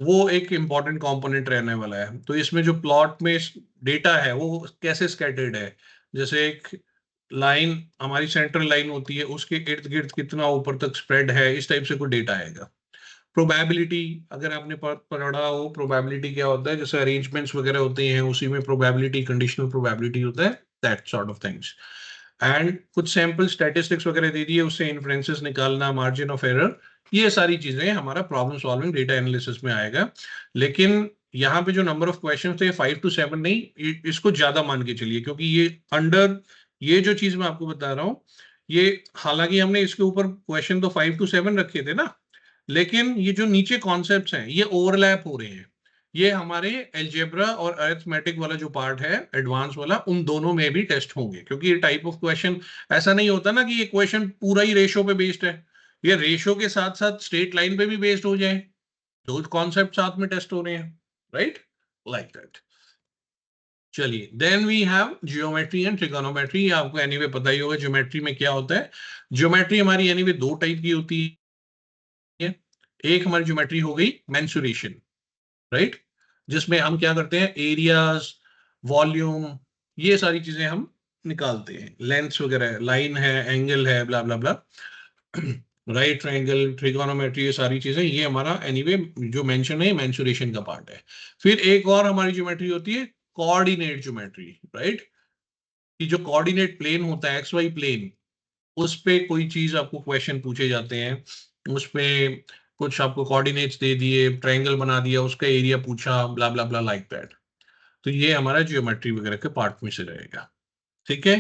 वो एक इंपॉर्टेंट कंपोनेंट रहने वाला है, तो इसमें जो प्लॉट में डेटा है वो कैसे स्कैटर्ड है, जैसे एक लाइन, हमारी सेंट्रल लाइन होती है, उसके इर्द गिर्द कितना ऊपर तक स्प्रेड है, इस टाइप से कोई डेटा आएगा। प्रोबेबिलिटी, अगर आपने पढ़ा हो प्रोबेबिलिटी क्या होता है, जैसे अरेंजमेंट्स वगैरह होते हैं उसी में प्रोबेबिलिटी, कंडीशनल प्रोबेबिलिटी होता है, that sort of things. And कुछ सैंपल स्टैटिस्टिक्स वगैरह दे दिए, उससे इन्फ्रेंसेस निकालना, मार्जिन ऑफ एरर, ये सारी चीजें हमारा प्रॉब्लम सॉल्विंग डेटा एनालिसिस में आएगा। लेकिन यहाँ पे जो नंबर ऑफ क्वेश्चन थे 5 to 7 नहीं, इसको ज्यादा मान के चलिए, क्योंकि ये अंडर, ये जो चीज मैं आपको बता रहा हूँ, ये हालांकि हमने इसके ऊपर क्वेश्चन तो 5 to 7 रखे थे ना, लेकिन ये जो नीचे कॉन्सेप्ट्स हैं ये ओवरलैप हो रहे हैं। ये हमारे एल्जेब्रा और अरिथमेटिक वाला जो पार्ट है एडवांस वाला, उन दोनों में भी टेस्ट होंगे, क्योंकि ये टाइप ऑफ क्वेश्चन ऐसा नहीं होता ना कि ये क्वेश्चन पूरा ही रेशो पे बेस्ड है, ये रेशो के साथ साथ स्ट्रेट लाइन पे भी बेस्ड हो जाए, दो कॉन्सेप्ट साथ में टेस्ट हो रहे हैं, राइट, लाइक दैट। चलिए, then we have geometry and trigonometry. आपको एनीवे पता ही होगा ज्योमेट्री में क्या होता है। ज्योमेट्री हमारी एनीवे दो टाइप की होती है। एक हमारी ज्योमेट्री हो गई मेंसुरेशन, राइट, जिसमें हम क्या करते हैं, एरियाज, वॉल्यूम, ये सारी चीजें हम निकालते हैं, लेंथ्स वगैरह, लाइन है, एंगल है, ब्ला ब्ला ब्ला, राइट ट्रायंगल, ट्रिगोनोमेट्री, ये सारी चीजें, ये हमारा एनीवे जो मेंशन है मेंसुरेशन का पार्ट है। फिर एक और हमारी ज्योमेट्री होती है कोऑर्डिनेट ज्योमेट्री, राइट, कि जो कोऑर्डिनेट प्लेन होता है, एक्स वाई प्लेन, उस पे कोई चीज आपको क्वेश्चन पूछे जाते हैं, उस पे कुछ आपको कोऑर्डिनेट्स दे दिए, ट्रायंगल बना दिया, उसका एरिया पूछा, ब्ला ब्ला ब्ला, लाइक दैट। तो ये हमारा जियोमेट्री वगैरह के पार्ट में से रहेगा। ठीक है,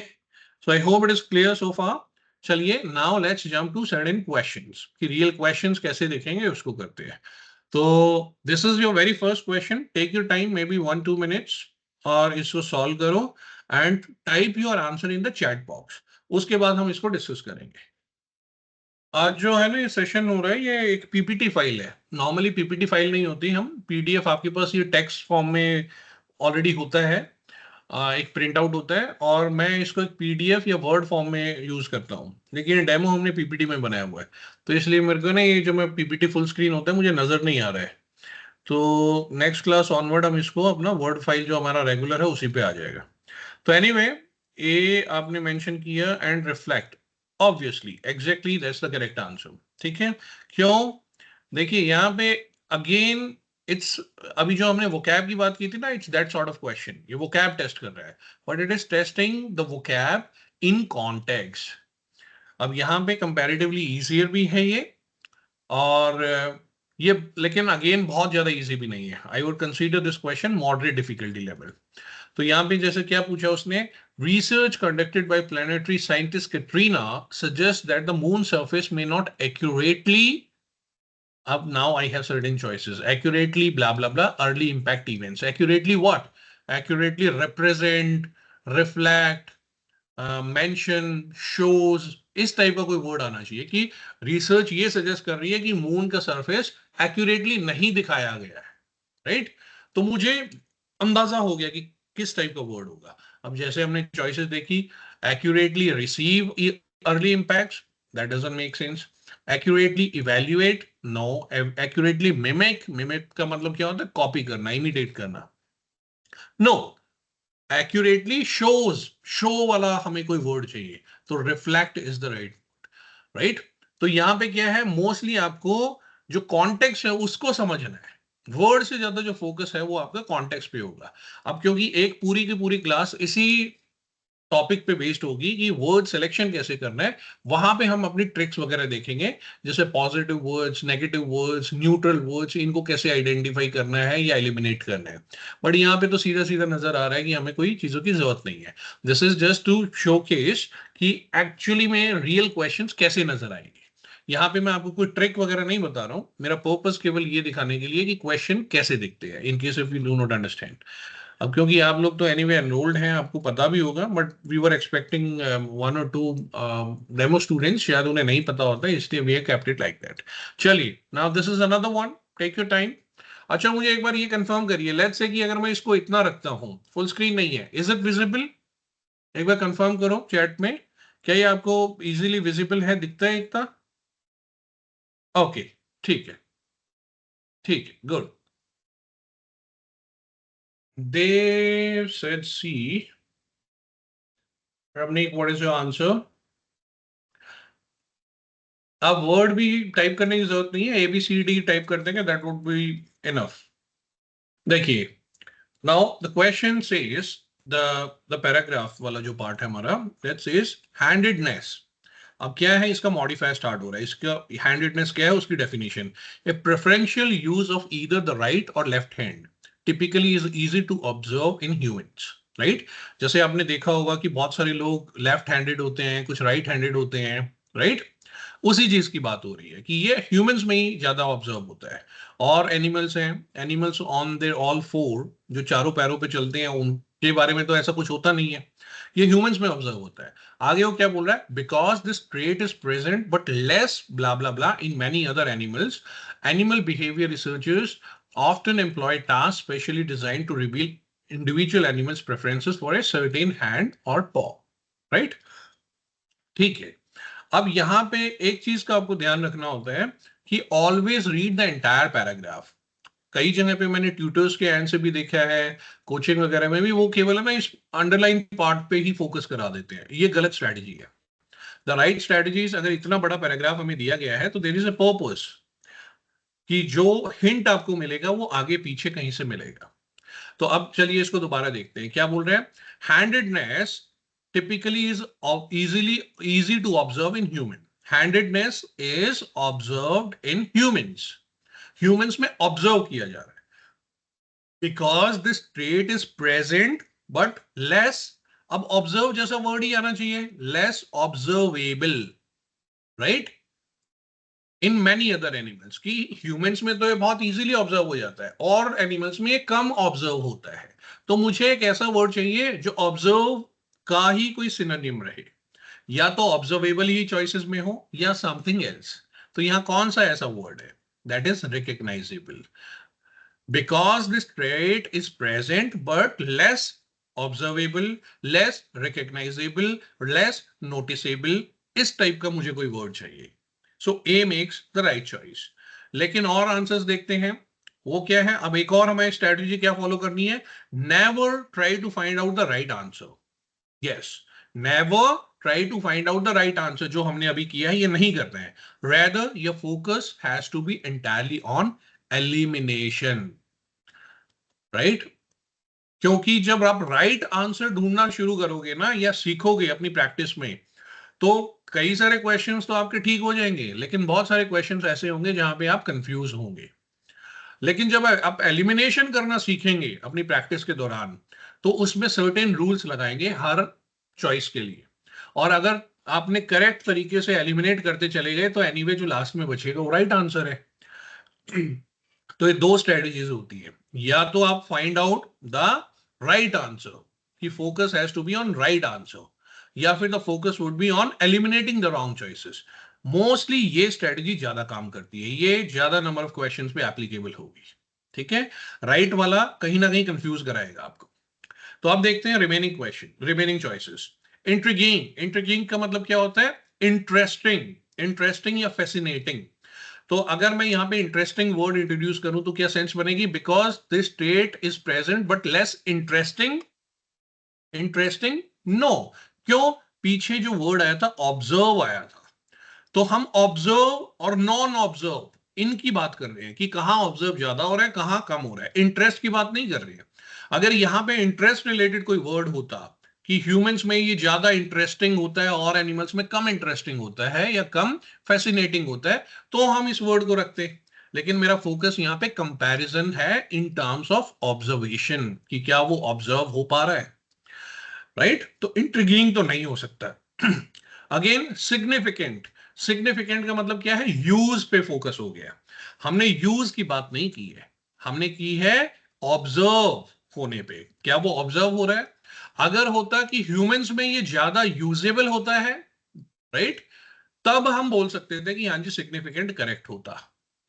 so I hope it is clear so far. चलिए, now let's jump to certain questions, कि रियल क्वेश्चंस कैसे देखेंगे उसको करते हैं। तो this is your very first question, take your time, maybe 1-2 minutes, और इसको सॉल्व करो and type your answer in the chat box. उसके बाद हम इसको डिस्कस करेंगे। आज जो है ना ये सेशन हो रहा है, ये एक पीपीटी फाइल है। नॉर्मली पीपीटी फाइल नहीं होती, हम पीडीएफ, आपके पास ये टेक्स्ट फॉर्म में ऑलरेडी होता है, एक प्रिंट आउट होता है, और मैं इसको एक पीडीएफ या वर्ड फॉर्म में यूज करता हूँ, लेकिन डेमो हमने पीपीटी में बनाया हुआ है। तो इसलिए मेरे को ना ये जो मैं पीपीटी फुल स्क्रीन होता है मुझे नजर नहीं आ रहा है। तो नेक्स्ट क्लास ऑनवर्ड हम इसको अपना वर्ड फाइल जो हमारा रेगुलर है उसी पे आ जाएगा। तो एनीवे, ए आपने मेंशन किया and reflect, obviously exactly that's the correct answer. ठीक है, क्यों? देखिए यहाँ पे अगेन इट्स, अभी जो हमने वोकैब की बात की थी ना, it's that sort of question, ये वोकैब टेस्ट कर रहा है, but it is testing the vocab in context. अब यहाँ पे कंपैरेटिवली इजियर भी है ये, और ये लेकिन अगेन बहुत ज्यादा इजी भी नहीं है। I would consider this question moderate difficulty level. तो यहाँ पे जैसे क्या पूछा उसने, research conducted by planetary scientist Katrina suggest that the moon surface may not accurately, अब now I have certain choices, accurately blah blah blah early impact events, accurately what, accurately represent, reflect, mention, shows, इस type का कोई word आना चाहिए कि research ये suggest कर रही है कि मून का सरफेस एक्यूरेटली नहीं दिखाया गया है, राइट? तो मुझे अंदाजा हो गया कि किस टाइप का वर्ड होगा। अब जैसे हमने चॉइसेस देखी, accurately receive early impacts, that doesn't make sense. Accurately evaluate, no. Accurately mimic, mimic का मतलब क्या होता है? कॉपी करना, इमिटेट करना, नो। एक्यूरेटली शोज, शो वाला हमें कोई वर्ड चाहिए, तो reflect is the right, right? तो यहां पे क्या है, मोस्टली आपको जो कॉन्टेक्स्ट है उसको समझना है। वर्ड से ज्यादा जो फोकस है वो आपका कॉन्टेक्स्ट पे होगा। अब क्योंकि एक पूरी की पूरी क्लास इसी टॉपिक पे बेस्ड होगी कि वर्ड सिलेक्शन कैसे करना है, वहां पे हम अपनी ट्रिक्स वगैरह देखेंगे, जैसे positive words, negative words, neutral words, इनको कैसे आइडेंटिफाई करना है या एलिमिनेट करना है। बट यहाँ पे तो सीधा सीधा नजर आ रहा है कि हमें कोई चीजों की जरूरत नहीं है। This is just to showcase कि एक्चुअली में रियल क्वेश्चंस कैसे नजर आएंगे। यहाँ पे मैं आपको कोई ट्रिक वगैरह नहीं बता रहा हूँ, मेरा पर्पस केवल ये दिखाने के लिए कि क्वेश्चन कैसे दिखते हैं, in case if you do not understand. अब क्योंकि आप लोग तो एनीवे एनरोल्ड हैं, आपको पता भी होगा, but we were expecting one और टू डेमो स्टूडेंट्स, शायद उन्हें नहीं पता होता, इसलिए we have kept it like that. चलिए, now this is another one, take your time. अच्छा, मुझे एक बार ये कंफर्म करिए, लेट्स से कि अगर मैं इसको इतना रखता हूँ, फुल स्क्रीन नहीं है, इज इट विजिबल? एक बार कंफर्म करो चैट में, क्या ये आपको इजीली विजिबल है, दिखता है इतना? ओके, ठीक है, ठीक है, good. They said C. Ramnik, what is your answer? आप वर्ड भी टाइप करने की जरूरत नहीं है, ABCD टाइप कर देंगे, दैट वुड बी इनफ। देखिए, now the question says, the the paragraph वाला जो पार्ट है हमारा, दैट सेज हैंडेडनेस। अब क्या है, इसका मॉडिफायर स्टार्ट हो रहा है। इसका हैंडेडनेस क्या है, उसकी definition, a preferential use of either the right और left hand, typically is easy to observe in humans, right? जैसे आपने देखा होगा कि बहुत सारे लोग लेफ्ट हैंडेड होते हैं, कुछ राइट हैंडेड होते हैं, राइट? उसी चीज की बात हो रही है कि ये ह्यूमंस में ही ज्यादा ऑब्जर्व होता है। और एनिमल्स हैं, animals on their all four, जो चारों पैरों पे चलते हैं, उनके बारे में तो ऐसा कुछ होता नहीं है, ये ह्यूमंस में ऑब्जर्व होता है। आगे वो क्या बोल रहा है, because this trait is present but less blah blah blah in many other animals, animal behaviour researchers often employ tasks specially designed to reveal individual animals preferences for a certain hand or paw, right? ठीक है, अब यहां पे एक चीज का आपको ध्यान रखना होता है कि always read the entire paragraph. कई जगह पे मैंने ट्यूटर्स के एंड से भी देखा है, कोचिंग वगैरह में भी, वो केवल है ना इस अंडरलाइन पार्ट पे ही फोकस करा देते हैं, ये गलत स्ट्रैटेजी है। द राइट स्ट्रैटेजीज, अगर इतना बड़ा पैराग्राफ हमें दिया गया है तो देयर इज अ पर्पस कि जो हिंट आपको मिलेगा वो आगे पीछे कहीं से मिलेगा। तो अब चलिए इसको दोबारा देखते हैं, क्या बोल रहे हैं। Handedness typically is easy to observe in human. Handedness is observed in humans. Humans में observe किया जा रहा है, because this trait is present but less, अब observe जैसा word ही आना चाहिए, less observable, right? In many other animals, की ह्यूमंस में तो ये बहुत इजीली ऑब्जर्व हो जाता है, और एनिमल्स में ये कम ऑब्जर्व होता है। तो मुझे एक ऐसा वर्ड चाहिए जो ऑब्जर्व का ही कोई सिनोनिम रहे। या तो ऑब्जर्वेबल ही चॉइसेस में हो या समथिंग एल्स। तो यहां कौन सा ऐसा वर्ड है? That is recognisable, because this trait is present but less observable, less recognisable, less noticeable, इस टाइप का मुझे कोई वर्ड चाहिए। सो A makes the right choice. लेकिन और आंसर्स देखते हैं, वो क्या है? अब एक और हमें स्ट्रेटजी क्या फॉलो करनी है? Never try to find out the right answer. Yes, never try to find out the right answer. जो हमने अभी किया है ये नहीं करना है। Rather your focus has to be entirely on elimination, right? क्योंकि जब आप राइट आंसर ढूंढना शुरू करोगे ना या सीखोगे अपनी प्रैक्टिस में, तो कई सारे क्वेश्चंस तो आपके ठीक हो जाएंगे, लेकिन बहुत सारे क्वेश्चंस ऐसे होंगे जहां पे आप कंफ्यूज होंगे। लेकिन जब आप एलिमिनेशन करना सीखेंगे अपनी प्रैक्टिस के दौरान, तो उसमें सर्टेन रूल्स लगाएंगे हर चॉइस के लिए। और अगर आपने करेक्ट तरीके से एलिमिनेट करते चले गए तो एनीवे जो लास्ट में बचेगा वो राइट आंसर है। तो ये दो स्ट्रेटजीज होती है, या तो आप find out the right answer, कि focus has to be on right answer, या फिर the focus would be on eliminating the wrong choices. Mostly ये स्ट्रेटजी ज्यादा काम करती है, ये ज्यादा नंबर ऑफ क्वेश्चंस पे एप्लीकेबल होगी। ठीक है, राइट वाला कहीं ना कहीं कंफ्यूज कराएगा आपको। तो आप देखते हैं remaining question, remaining choices. Intriguing, intriguing का मतलब क्या होता है? इंटरेस्टिंग, इंटरेस्टिंग या फैसिनेटिंग। तो अगर मैं यहां पे इंटरेस्टिंग वर्ड इंट्रोड्यूस करूं तो क्या सेंस बनेगी? Because this state is present but less interesting. Interesting no. क्यों? पीछे जो वर्ड आया था ऑब्जर्व आया था, तो हम ऑब्जर्व और नॉन ऑब्जर्व इनकी बात कर रहे हैं कि कहां ऑब्जर्व ज्यादा हो रहा है, कहां कम हो रहा है। इंटरेस्ट की बात नहीं कर रहे हैं। अगर यहां पे इंटरेस्ट रिलेटेड कोई वर्ड होता कि ह्यूमंस में ये ज्यादा इंटरेस्टिंग होता है और एनिमल्स में कम इंटरेस्टिंग होता है या कम फैसिनेटिंग होता है, तो हम इस वर्ड को रखते। लेकिन मेरा फोकस यहाँ पे कंपैरिजन है इन टर्म्स ऑफ ऑब्जर्वेशन, कि क्या वो ऑब्जर्व हो पा रहा है, राइट? तो इंट्रिगिंग तो नहीं हो सकता। अगेन सिग्निफिकेंट, सिग्निफिकेंट का मतलब क्या है? यूज पे फोकस हो गया। हमने यूज की बात नहीं की है, हमने की है ऑब्जर्व होने पे। क्या वो ऑब्जर्व हो रहा है? अगर होता कि ह्यूमंस में ये ज्यादा यूजेबल होता है, राइट, तब हम बोल सकते थे कि हाँ जी सिग्निफिकेंट करेक्ट होता।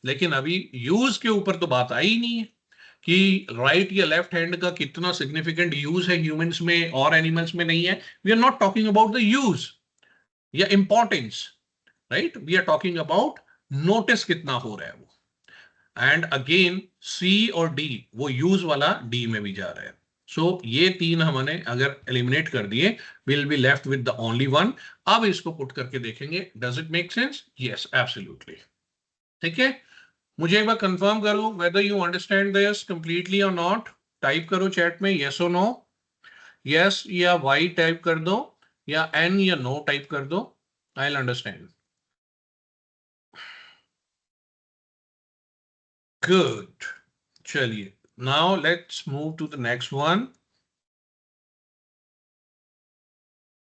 लेकिन अभी यूज के ऊपर तो बात आई ही नहीं है कि राइट या लेफ्ट हैंड का कितना सिग्निफिकेंट यूज है ह्यूमंस में और एनिमल्स में नहीं है। We are not talking about the use या importance, right? We are talking about notice कितना हो रहा है वो। एंड अगेन सी और डी, वो यूज वाला डी में भी जा रहा है। सो ये तीन हमने अगर एलिमिनेट कर दिए, will be left with the only one. अब इसको पुट करके देखेंगे, does it make sense? Yes, absolutely. ठीक है, मुझे एक बार कंफर्म करो whether you understand this completely और नॉट। टाइप करो चैट में यस और नो, यस या वाई टाइप कर दो, या एन या नो टाइप कर दो। I will understand. गुड, चलिए now let's move to the next one.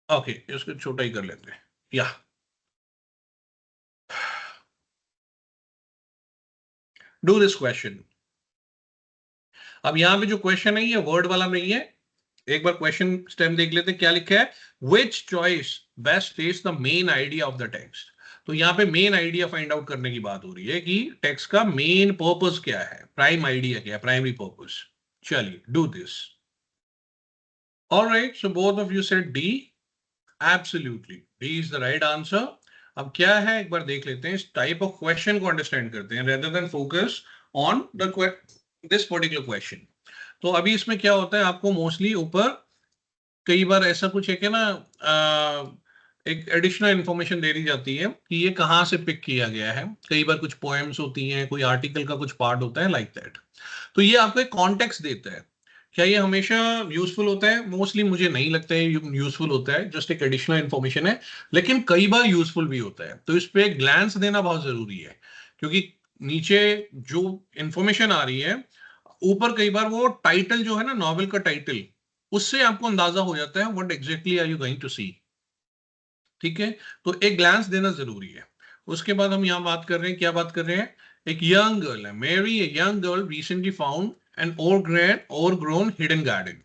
Okay, इसको छोटा ही कर लेते हैं। या डू दिस क्वेश्चन। अब यहां पे जो क्वेश्चन है ये वर्ड वाला नहीं है। एक बार क्वेश्चन स्टेम देख लेते हैं क्या लिखा है। Which choice best states the main idea of the text. तो यहाँ पे मेन आइडिया फाइंड आउट करने की बात हो रही है कि टेक्स्ट का मेन पर्पस क्या है, प्राइम आइडिया क्या है, प्राइमरी पर्पस। चलिए do this. Alright, so both of you said D. Absolutely D is the right answer. अब क्या है एक बार देख लेते हैं, इस टाइप ऑफ क्वेश्चन को अंडरस्टैंड करते हैं rather than focus on the this particular question. तो अभी इसमें क्या होता है, आपको मोस्टली ऊपर कई बार ऐसा कुछ है कि ना, एक एडिशनल इंफॉर्मेशन दे दी जाती है कि ये कहाँ से पिक किया गया है। कई बार कुछ पोएम्स होती हैं, कोई आर्टिकल का कुछ पार्ट होता है, लाइक दैट। तो ये आपको एक कॉन्टेक्स्ट देता है। क्या ये हमेशा यूजफुल होता है? मोस्टली मुझे नहीं लगता है यूजफुल होता है, जस्ट एक एडिशनल इंफॉर्मेशन है। लेकिन कई बार यूजफुल भी होता है, तो इस पे एक ग्लैंस देना बहुत जरूरी है। क्योंकि नीचे जो इंफॉर्मेशन आ रही है, ऊपर कई बार वो टाइटल जो है ना, नॉवेल का टाइटल, उससे आपको अंदाजा हो जाता है what exactly are you going to see. ठीक है, तो एक ग्लांस देना जरूरी है। उसके बाद हम यहाँ बात कर रहे हैं, क्या बात कर रहे हैं? एक यंग गर्ल है, मेरी a young girl recently found an overgrown hidden garden.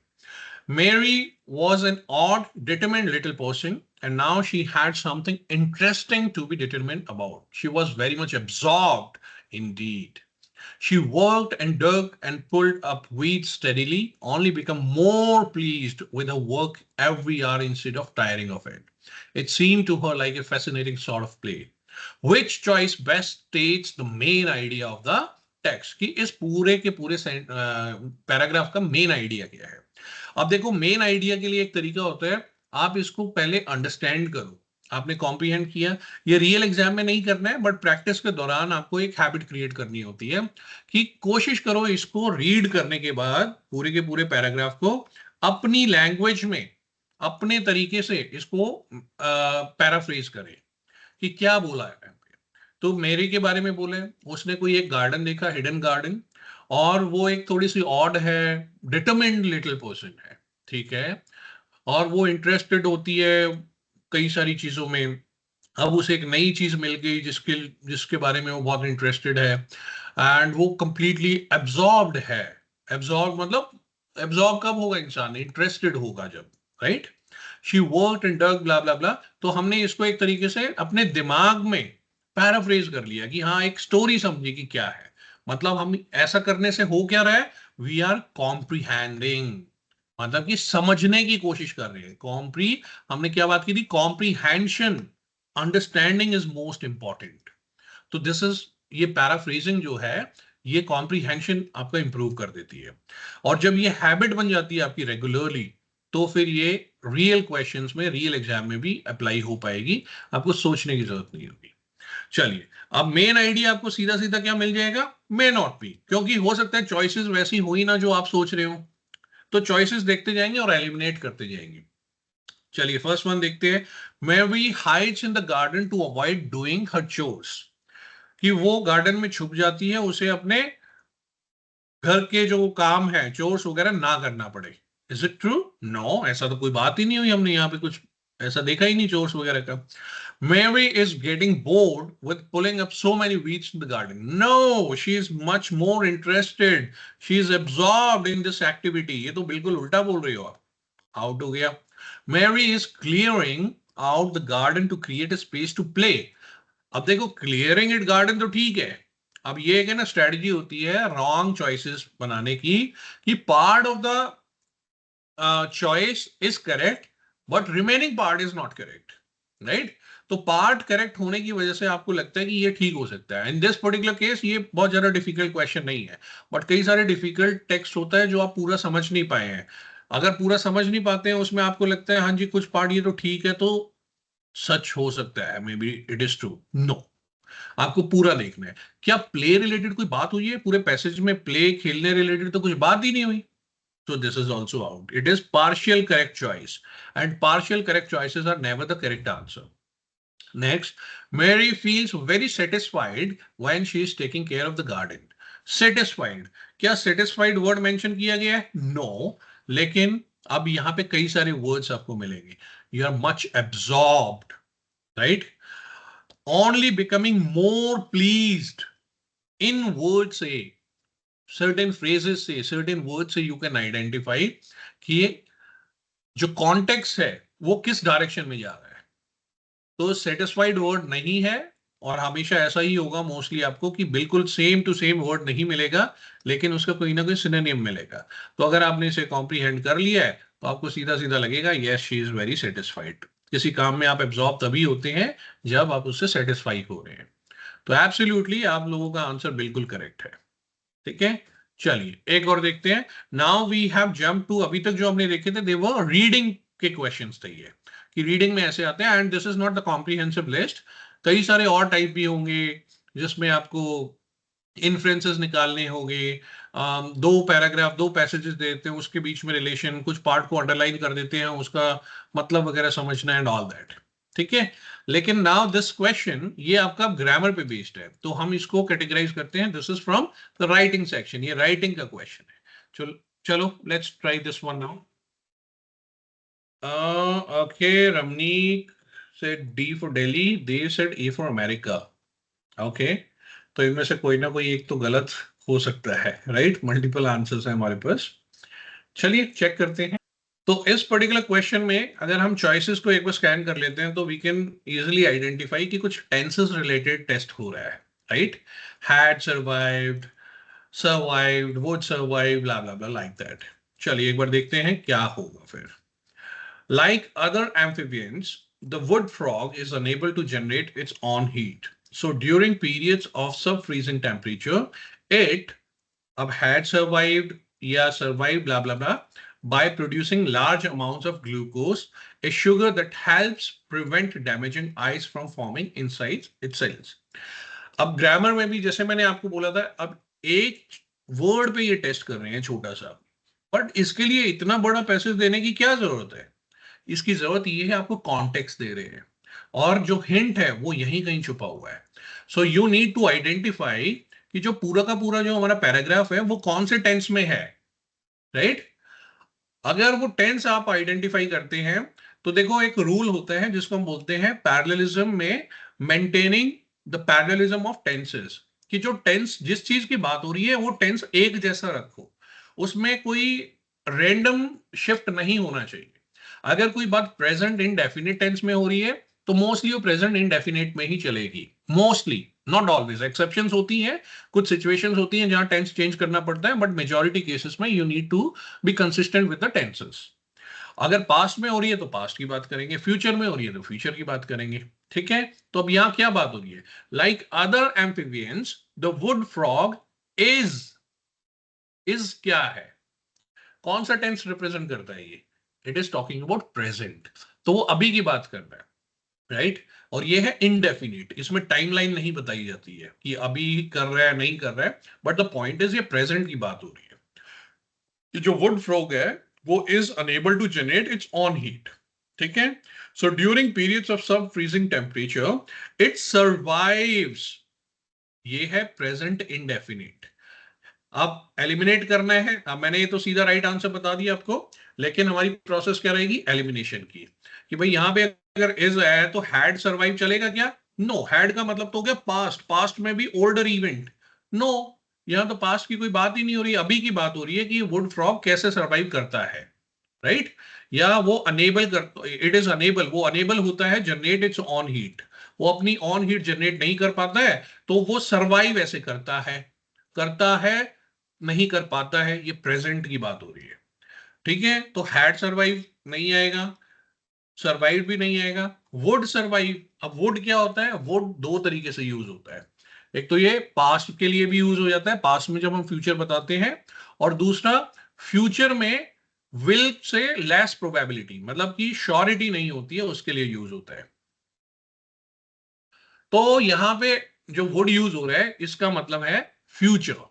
Mary was an odd, determined little person and now she had something interesting to be determined about. She was very much absorbed indeed. She worked and dug and pulled up weeds steadily, only become more pleased with her work every hour instead of tiring of it. It seemed to her like a fascinating sort of play. Which choice best states the main idea of the text? कि इस पूरे के पूरे paragraph का main idea क्या है? अब देखो, मेन आइडिया के लिए एक तरीका होता है, आप इसको पहले अंडरस्टैंड करो, आपने कॉम्प्रीहेंड किया। ये रियल एग्जाम में नहीं करना है, बट प्रैक्टिस के दौरान आपको एक हैबिट क्रिएट करनी होती है कि कोशिश करो इसको रीड करने के बाद पूरे के पूरे पैराग्राफ को अपनी लैंग्वेज में अपने तरीके से इसको पैराफ्रेज करें कि क्या बोला है। तो मेरी के बारे में बोले, उसने कोई एक गार्डन देखा, हिडन गार्डन, और वो एक थोड़ी सी ऑड है, डिटरमिन्ड लिटिल पर्सन है, ठीक है, और वो इंटरेस्टेड होती है कई सारी चीजों में। अब उसे एक नई चीज मिल गई जिसके बारे में वो बहुत इंटरेस्टेड है, एंड वो कंप्लीटली एब्जॉर्ब्ड है। एब्जॉर्ब मतलब एब्जॉर्ब कब होगा इंसान? इंटरेस्टेड होगा जब, right? She worked and dug blah blah ब्ला। तो हमने इसको एक तरीके से अपने दिमाग में पैराफ्रेज कर लिया कि हाँ, एक स्टोरी समझी कि क्या है। मतलब हम ऐसा करने से हो क्या रहा है? वी आर कॉम्प्रीहेंडिंग, मतलब कि समझने की कोशिश कर रहे हैं। हमने क्या बात की थी? Comprehension, understanding is most important. तो दिस इज, ये पैराफ्रेजिंग जो है, ये कॉम्प्रीहेंशन आपका इंप्रूव कर देती है। और जब ये हैबिट बन जाती है आपकी रेगुलरली, तो फिर ये रियल क्वेश्चंस में, रियल एग्जाम में भी अप्लाई हो पाएगी, आपको सोचने की जरूरत नहीं होगी। चलिए, अब मेन आइडिया आपको सीधा सीधा क्या मिल जाएगा? मे नॉट बी, क्योंकि हो सकता है चॉइसेस वैसी हो ही ना जो आप सोच रहे हो। तो चॉइसेस देखते जाएंगे और एलिमिनेट करते जाएंगे। चलिए, फर्स्ट वन देखते हैं। Mary hides in the garden to avoid doing her chores, कि वो गार्डन में छुप जाती है, उसे अपने घर के जो काम है, चोर्स वगैरह ना करना पड़े। Is it true? नो, ऐसा तो कोई बात ही नहीं हुई, हमने यहाँ पे कुछ ऐसा देखा ही नहीं चोर्स वगैरह का। Mary is getting bored with pulling up so many weeds in the garden. No, she is much more interested. She is absorbed in this activity. ये तो बिल्कुल उल्टा बोल रही हो आप। Out हो गया। Mary is clearing out the garden to create a space to play. अब देखो, clearing it garden तो ठीक है। अब ये एक है ना, स्ट्रेटजी होती है रॉन्ग चॉइसेस बनाने की, कि part of the choice is correct but remaining part is not correct, right? तो पार्ट करेक्ट होने की वजह से आपको लगता है कि ये ठीक हो सकता है। इन दिस पर्टिकुलर केस ये बहुत ज्यादा डिफिकल्ट क्वेश्चन नहीं है, बट कई सारे डिफिकल्ट टेक्स्ट होता है जो आप पूरा समझ नहीं पाए हैं। अगर पूरा समझ नहीं पाते हैं, उसमें आपको लगता है हाँ जी कुछ पार्ट ये तो ठीक है, तो सच हो सकता है, may be it is true. No, आपको पूरा देखना है। क्या प्ले रिलेटेड कोई बात हुई है? पूरे पैसेज में प्ले, खेलने रिलेटेड तो कुछ बात ही नहीं हुई। So this is also out. It is partial correct choice, and partial correct choices are never the correct answer. Next, Mary feels very satisfied when she is taking care of the garden. Satisfied, क्या satisfied word mention किया गया है? No, लेकिन अब यहाँ पे कई सारे words आपको मिलेंगे. You are much absorbed, right? Only becoming more pleased. In words से, certain phrases से, certain words से you can identify कि जो कॉन्टेक्स्ट है वो किस डायरेक्शन में जा रहा है। तो सेटिस्फाइड वर्ड नहीं है, और हमेशा ऐसा ही होगा मोस्टली आपको कि बिल्कुल सेम टू सेम वर्ड नहीं मिलेगा, लेकिन उसका कोई ना कोई सिनोनिम मिलेगा। तो अगर आपने इसे कॉम्प्रीहेंड कर लिया है तो आपको सीधा सीधा लगेगा yes, she is very satisfied. किसी काम में आप एब्जॉर्ब तभी होते हैं जब आप उससे सेटिस्फाई हो रहे हैं। तो एब्सोल्युटली आप लोगों का आंसर बिल्कुल करेक्ट है, ठीक है। चलिए एक और देखते हैं। Now we have jump to, अभी तक जो हमने देखे थे दे वर रीडिंग के क्वेश्चंस थे, ये कि रीडिंग में ऐसे आते हैं, and this is not the comprehensive list. कई सारे और टाइप भी होंगे जिसमें आपको इन्फ्रेंसेस निकालने होंगे। दो पैराग्राफ, दो पैसेजेस देते हैं, उसके बीच में रिलेशन, कुछ पार्ट को अंडरलाइन कर देते हैं, उसका मतलब वगैरह समझना एंड ऑल दैट, ठीक है। लेकिन नाउ दिस क्वेश्चन, ये आपका ग्रामर पे बेस्ड है, तो हम इसको कैटेगराइज करते हैं, this is from the writing section. ये राइटिंग का क्वेश्चन है। चलो चलो, let's try this one now. Okay, Ramnik said D for Delhi, Dev said A for America. Okay, तो इनमें से कोई ना कोई एक तो गलत हो सकता है, राइट? मल्टीपल आंसर्स हैं हमारे पास। चलिए चेक करते हैं। तो इस पर्टिकुलर क्वेश्चन में अगर हम चॉइसेस को एक बार स्कैन कर लेते हैं तो वी कैन इजीली आइडेंटिफाई कि कुछ टेंसेस रिलेटेड टेस्ट हो रहा है, right? Had survived, survived, would survive, blah blah blah, like that. चलिए एक बार देखते हैं क्या होगा फिर। Like other amphibians, the wood frog is unable to generate its own heat. So during periods of sub-freezing temperature, it had survived, yeah, survived, blah, blah, blah, by producing large amounts of glucose, a sugar that helps prevent damaging ice from forming inside its cells. अब grammar में भी जैसे मैंने आपको बोला था, अब एक वर्ड पे ये टेस्ट कर रहे हैं छोटा सा, बट इसके लिए इतना बड़ा पैसेज देने की क्या जरूरत है? इसकी जरूरत ये है, आपको कॉन्टेक्स्ट दे रहे हैं और जो हिंट है वो यहीं कहीं छुपा हुआ है। So you need to identify कि जो पूरा का पूरा जो हमारा पैराग्राफ है वो कौन से टेंस में है, राइट? अगर वो टेंस आप आइडेंटिफाई करते हैं तो देखो एक रूल होता है जिसको हम बोलते हैं पैरेललिज्म में maintaining the parallelism of tenses, कि जो टेंस जिस चीज की बात हो रही है वो टेंस एक जैसा रखो, उसमें कोई रैंडम शिफ्ट नहीं होना चाहिए। अगर कोई बात प्रेजेंट इंडेफिनिट टेंस में हो रही है तो मोस्टली वो प्रेजेंट इंडेफिनिट में ही चलेगी, मोस्टली, नॉट ऑलवेज, एक्सेप्शंस होती हैं, कुछ सिचुएशंस होती हैं जहां टेंस चेंज करना पड़ता है, बट मेजॉरिटी केसेस में you need to be consistent with the tenses. अगर पास्ट में हो रही है तो पास्ट की बात करेंगे, फ्यूचर में हो रही है तो फ्यूचर की बात करेंगे, ठीक है? तो अब यहां क्या बात हो रही है? Like other amphibians the wood frog is क्या है? कौन सा टेंस रिप्रेजेंट करता है ये? It is talking about present, तो वो अभी की बात कर रहा है, राइट? और ये है इनडेफिनिट, इसमें टाइमलाइन नहीं बताई जाती है कि अभी कर रहा है नहीं कर रहा है, बट द पॉइंट इज ये प्रेजेंट की बात हो रही है। ये जो वुड फ्रॉग है वो is unable to generate its own heat, ठीक है? So during periods of sub freezing temperature it survives, ये है प्रेजेंट इंडेफिनिट। अब एलिमिनेट करना है, अब मैंने ये तो सीधा राइट आंसर बता दिया आपको, लेकिन हमारी प्रोसेस क्या रहेगी एलिमिनेशन की, कि भाई यहां पे अगर इज है तो हैड सर्वाइव चलेगा क्या? नो, हैड का मतलब तो हो गया पास्ट, पास्ट में भी ओल्डर इवेंट, नो, यहां तो पास्ट की कोई बात ही नहीं हो रही, अभी की बात हो रही है कि वुड फ्रॉग कैसे सर्वाइव करता है, राइट? या वो अनेबल कर, इट इज अनेबल, वो अनेबल होता है जनरेट इट्स ऑन हीट, वो अपनी ऑन हीट जनरेट नहीं कर पाता है तो वो सर्वाइव ऐसे करता है, नहीं कर पाता है, ये प्रेजेंट की बात हो रही है, ठीक है? तो हैड सर्वाइव नहीं आएगा, सर्वाइव भी नहीं आएगा, वुड सर्वाइव। अब वुड क्या होता है? वुड दो तरीके से यूज होता है, एक तो ये पास्ट के लिए भी यूज हो जाता है, पास्ट में जब हम फ्यूचर बताते हैं, और दूसरा फ्यूचर में विल से लेस प्रोबेबिलिटी, मतलब कि श्योरिटी नहीं होती है, उसके लिए यूज होता है। तो यहां पे जो वुड यूज हो रहा है इसका मतलब है फ्यूचर।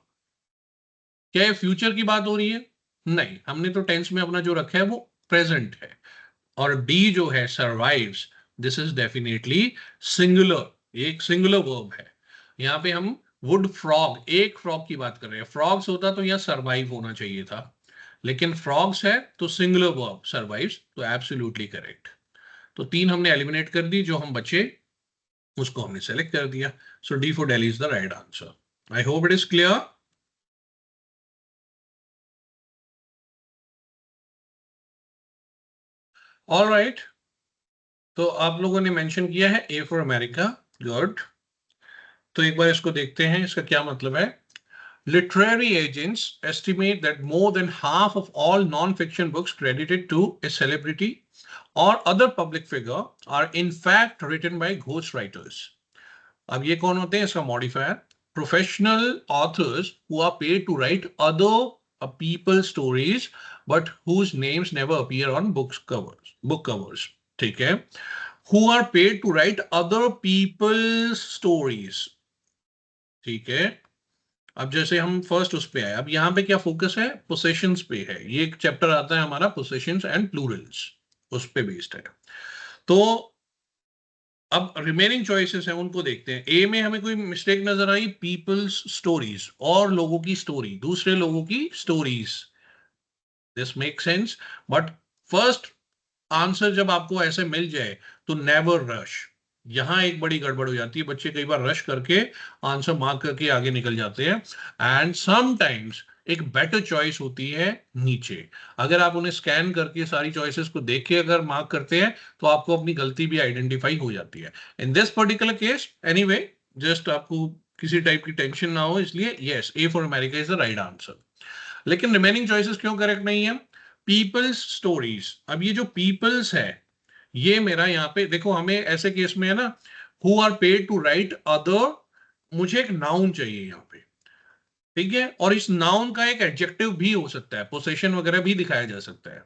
क्या ये फ्यूचर की बात हो रही है? नहीं, हमने तो टेंस में अपना जो रखा है वो प्रेजेंट है। और डी जो है survives, this is definitely singular, एक सिंगुलर वर्ब है। यहाँ पे हम वुड फ्रॉग, एक फ्रॉग की बात कर रहे हैं, फ्रॉग्स होता तो यहाँ सर्वाइव होना चाहिए था, लेकिन फ्रॉग्स है तो सिंगुलर वर्ब सर्वाइव्स, तो एब्सोल्युटली करेक्ट। तो तीन हमने एलिमिनेट कर दी, जो हम बचे उसको हमने सेलेक्ट कर दिया। So D for Delhi is the right answer. I hope it is clear. All right, तो आप लोगों ने मेंशन किया है ए फॉर अमेरिका, गुड। तो एक बार इसको देखते हैं, इसका क्या मतलब है। Literary agents estimate that more than half of all non-fiction books credited to a celebrity or other public figure are in fact written by ghostwriters. अब ये कौन होते हैं? इसका modifier, professional authors who are paid to write other people's stories but whose names never appear on book covers, ठीक है? Who are paid to write other people's stories, ठीक है? अब जैसे हम फर्स्ट उस पे आए, अब यहाँ पे क्या फोकस है? पोसेशंस पे है, ये एक चैप्टर आता है हमारा पोसेशंस एंड प्लूरल्स, उस पे बेस्ड है। तो अब रिमेनिंग चॉइसेस हैं उनको देखते हैं। ए में हमें कोई मिस्टेक नजर आई, पीपल्स स्टोरीज, और लोगों की स्टोरी, दूसरे लोगों की stories, this make sense. But first answer जब आपको ऐसे मिल जाए तो नेवर रश, यहाँ एक बड़ी गड़बड़ हो जाती है, बच्चे कई बार रश करके आंसर मार्क करके आगे निकल जाते हैं। एंड समटाइम्स एक बेटर चॉइस होती है नीचे। अगर आप उन्हें स्कैन करके सारी चॉइसेस को देख के अगर मार्क करते हैं तो आपको अपनी गलती भी आइडेंटिफाई हो जाती है। In this particular case anyway, just आपको किसी टाइप की टेंशन ना हो, इसलिए yes, A for America is the right answer. लेकिन रिमेनिंग चॉइसेस क्यों करेक्ट नहीं है? पीपल्स स्टोरीज, अब ये जो पीपल्स है, ये मेरा यहाँ पे देखो, हमें ऐसे केस में है ना, who are paid to write other, मुझे एक नाउन चाहिए यहाँ पे, ठीक है, और इस नाउन का एक एडजेक्टिव भी हो सकता है, पोसेशन वगैरह भी दिखाया जा सकता है।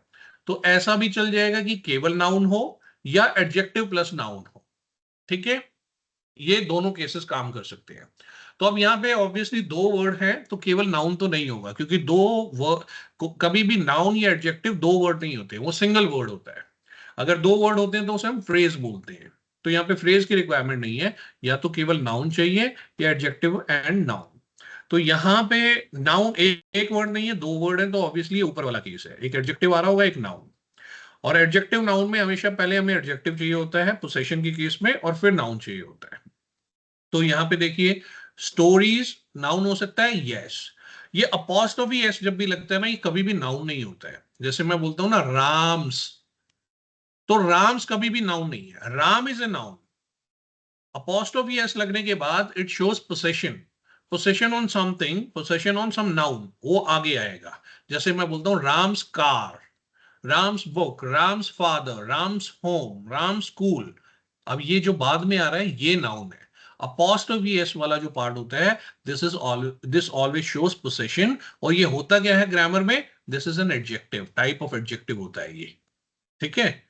तो ऐसा भी चल जाएगा कि केवल नाउन हो या एडजेक्टिव प्लस नाउन हो, ठीक है, ये दोनों केसेस काम कर सकते हैं। तो अब यहाँ पे ऑब्वियसली दो वर्ड हैं, तो केवल नाउन तो नहीं होगा, क्योंकि दो वर्ड, कभी भी नाउन या एडजेक्टिव दो वर्ड नहीं होते, वो सिंगल वर्ड होता है। अगर दो वर्ड होते हैं तो उसे हम फ्रेज बोलते हैं। तो यहाँ पे फ्रेज की रिक्वायरमेंट नहीं है, या तो केवल नाउन चाहिए या एडजेक्टिव एंड नाउन। तो यहाँ पे नाउन एक वर्ड नहीं है, दो वर्ड है, तो ऑब्वियसली ऊपर वाला केस है, एक एडजेक्टिव आ रहा होगा, एक नाउन। और एडजेक्टिव नाउन में हमेशा पहले हमें एडजेक्टिव चाहिए होता है पोसेशन की केस में, और फिर नाउन चाहिए होता है। तो यहां पे देखिए, स्टोरीज नाउन हो सकता है, यस। ये अपॉस्ट्रोफी एस जब भी लगता है ना, ये कभी भी नाउन नहीं होता है। जैसे मैं बोलता हूं ना राम्स, तो राम्स कभी भी नाउन नहीं है, Ram is a noun. Apostrophe S लगने के बाद it shows possession, possession on something, possession on some noun, वो आगे आएगा। जैसे मैं बोलता हूं Ram's car, Ram's book, Ram's father, Ram's home, Ram's school. अब ये जो बाद में आ रहा है ये नाउन है। अपॉस्ट्रोफी एस वाला जो पार्ट होता है, दिस ऑलवेज शोज पोसेशन। और ये होता क्या है ग्रामर में, this is an adjective, type of adjective होता है ये, ठीक है।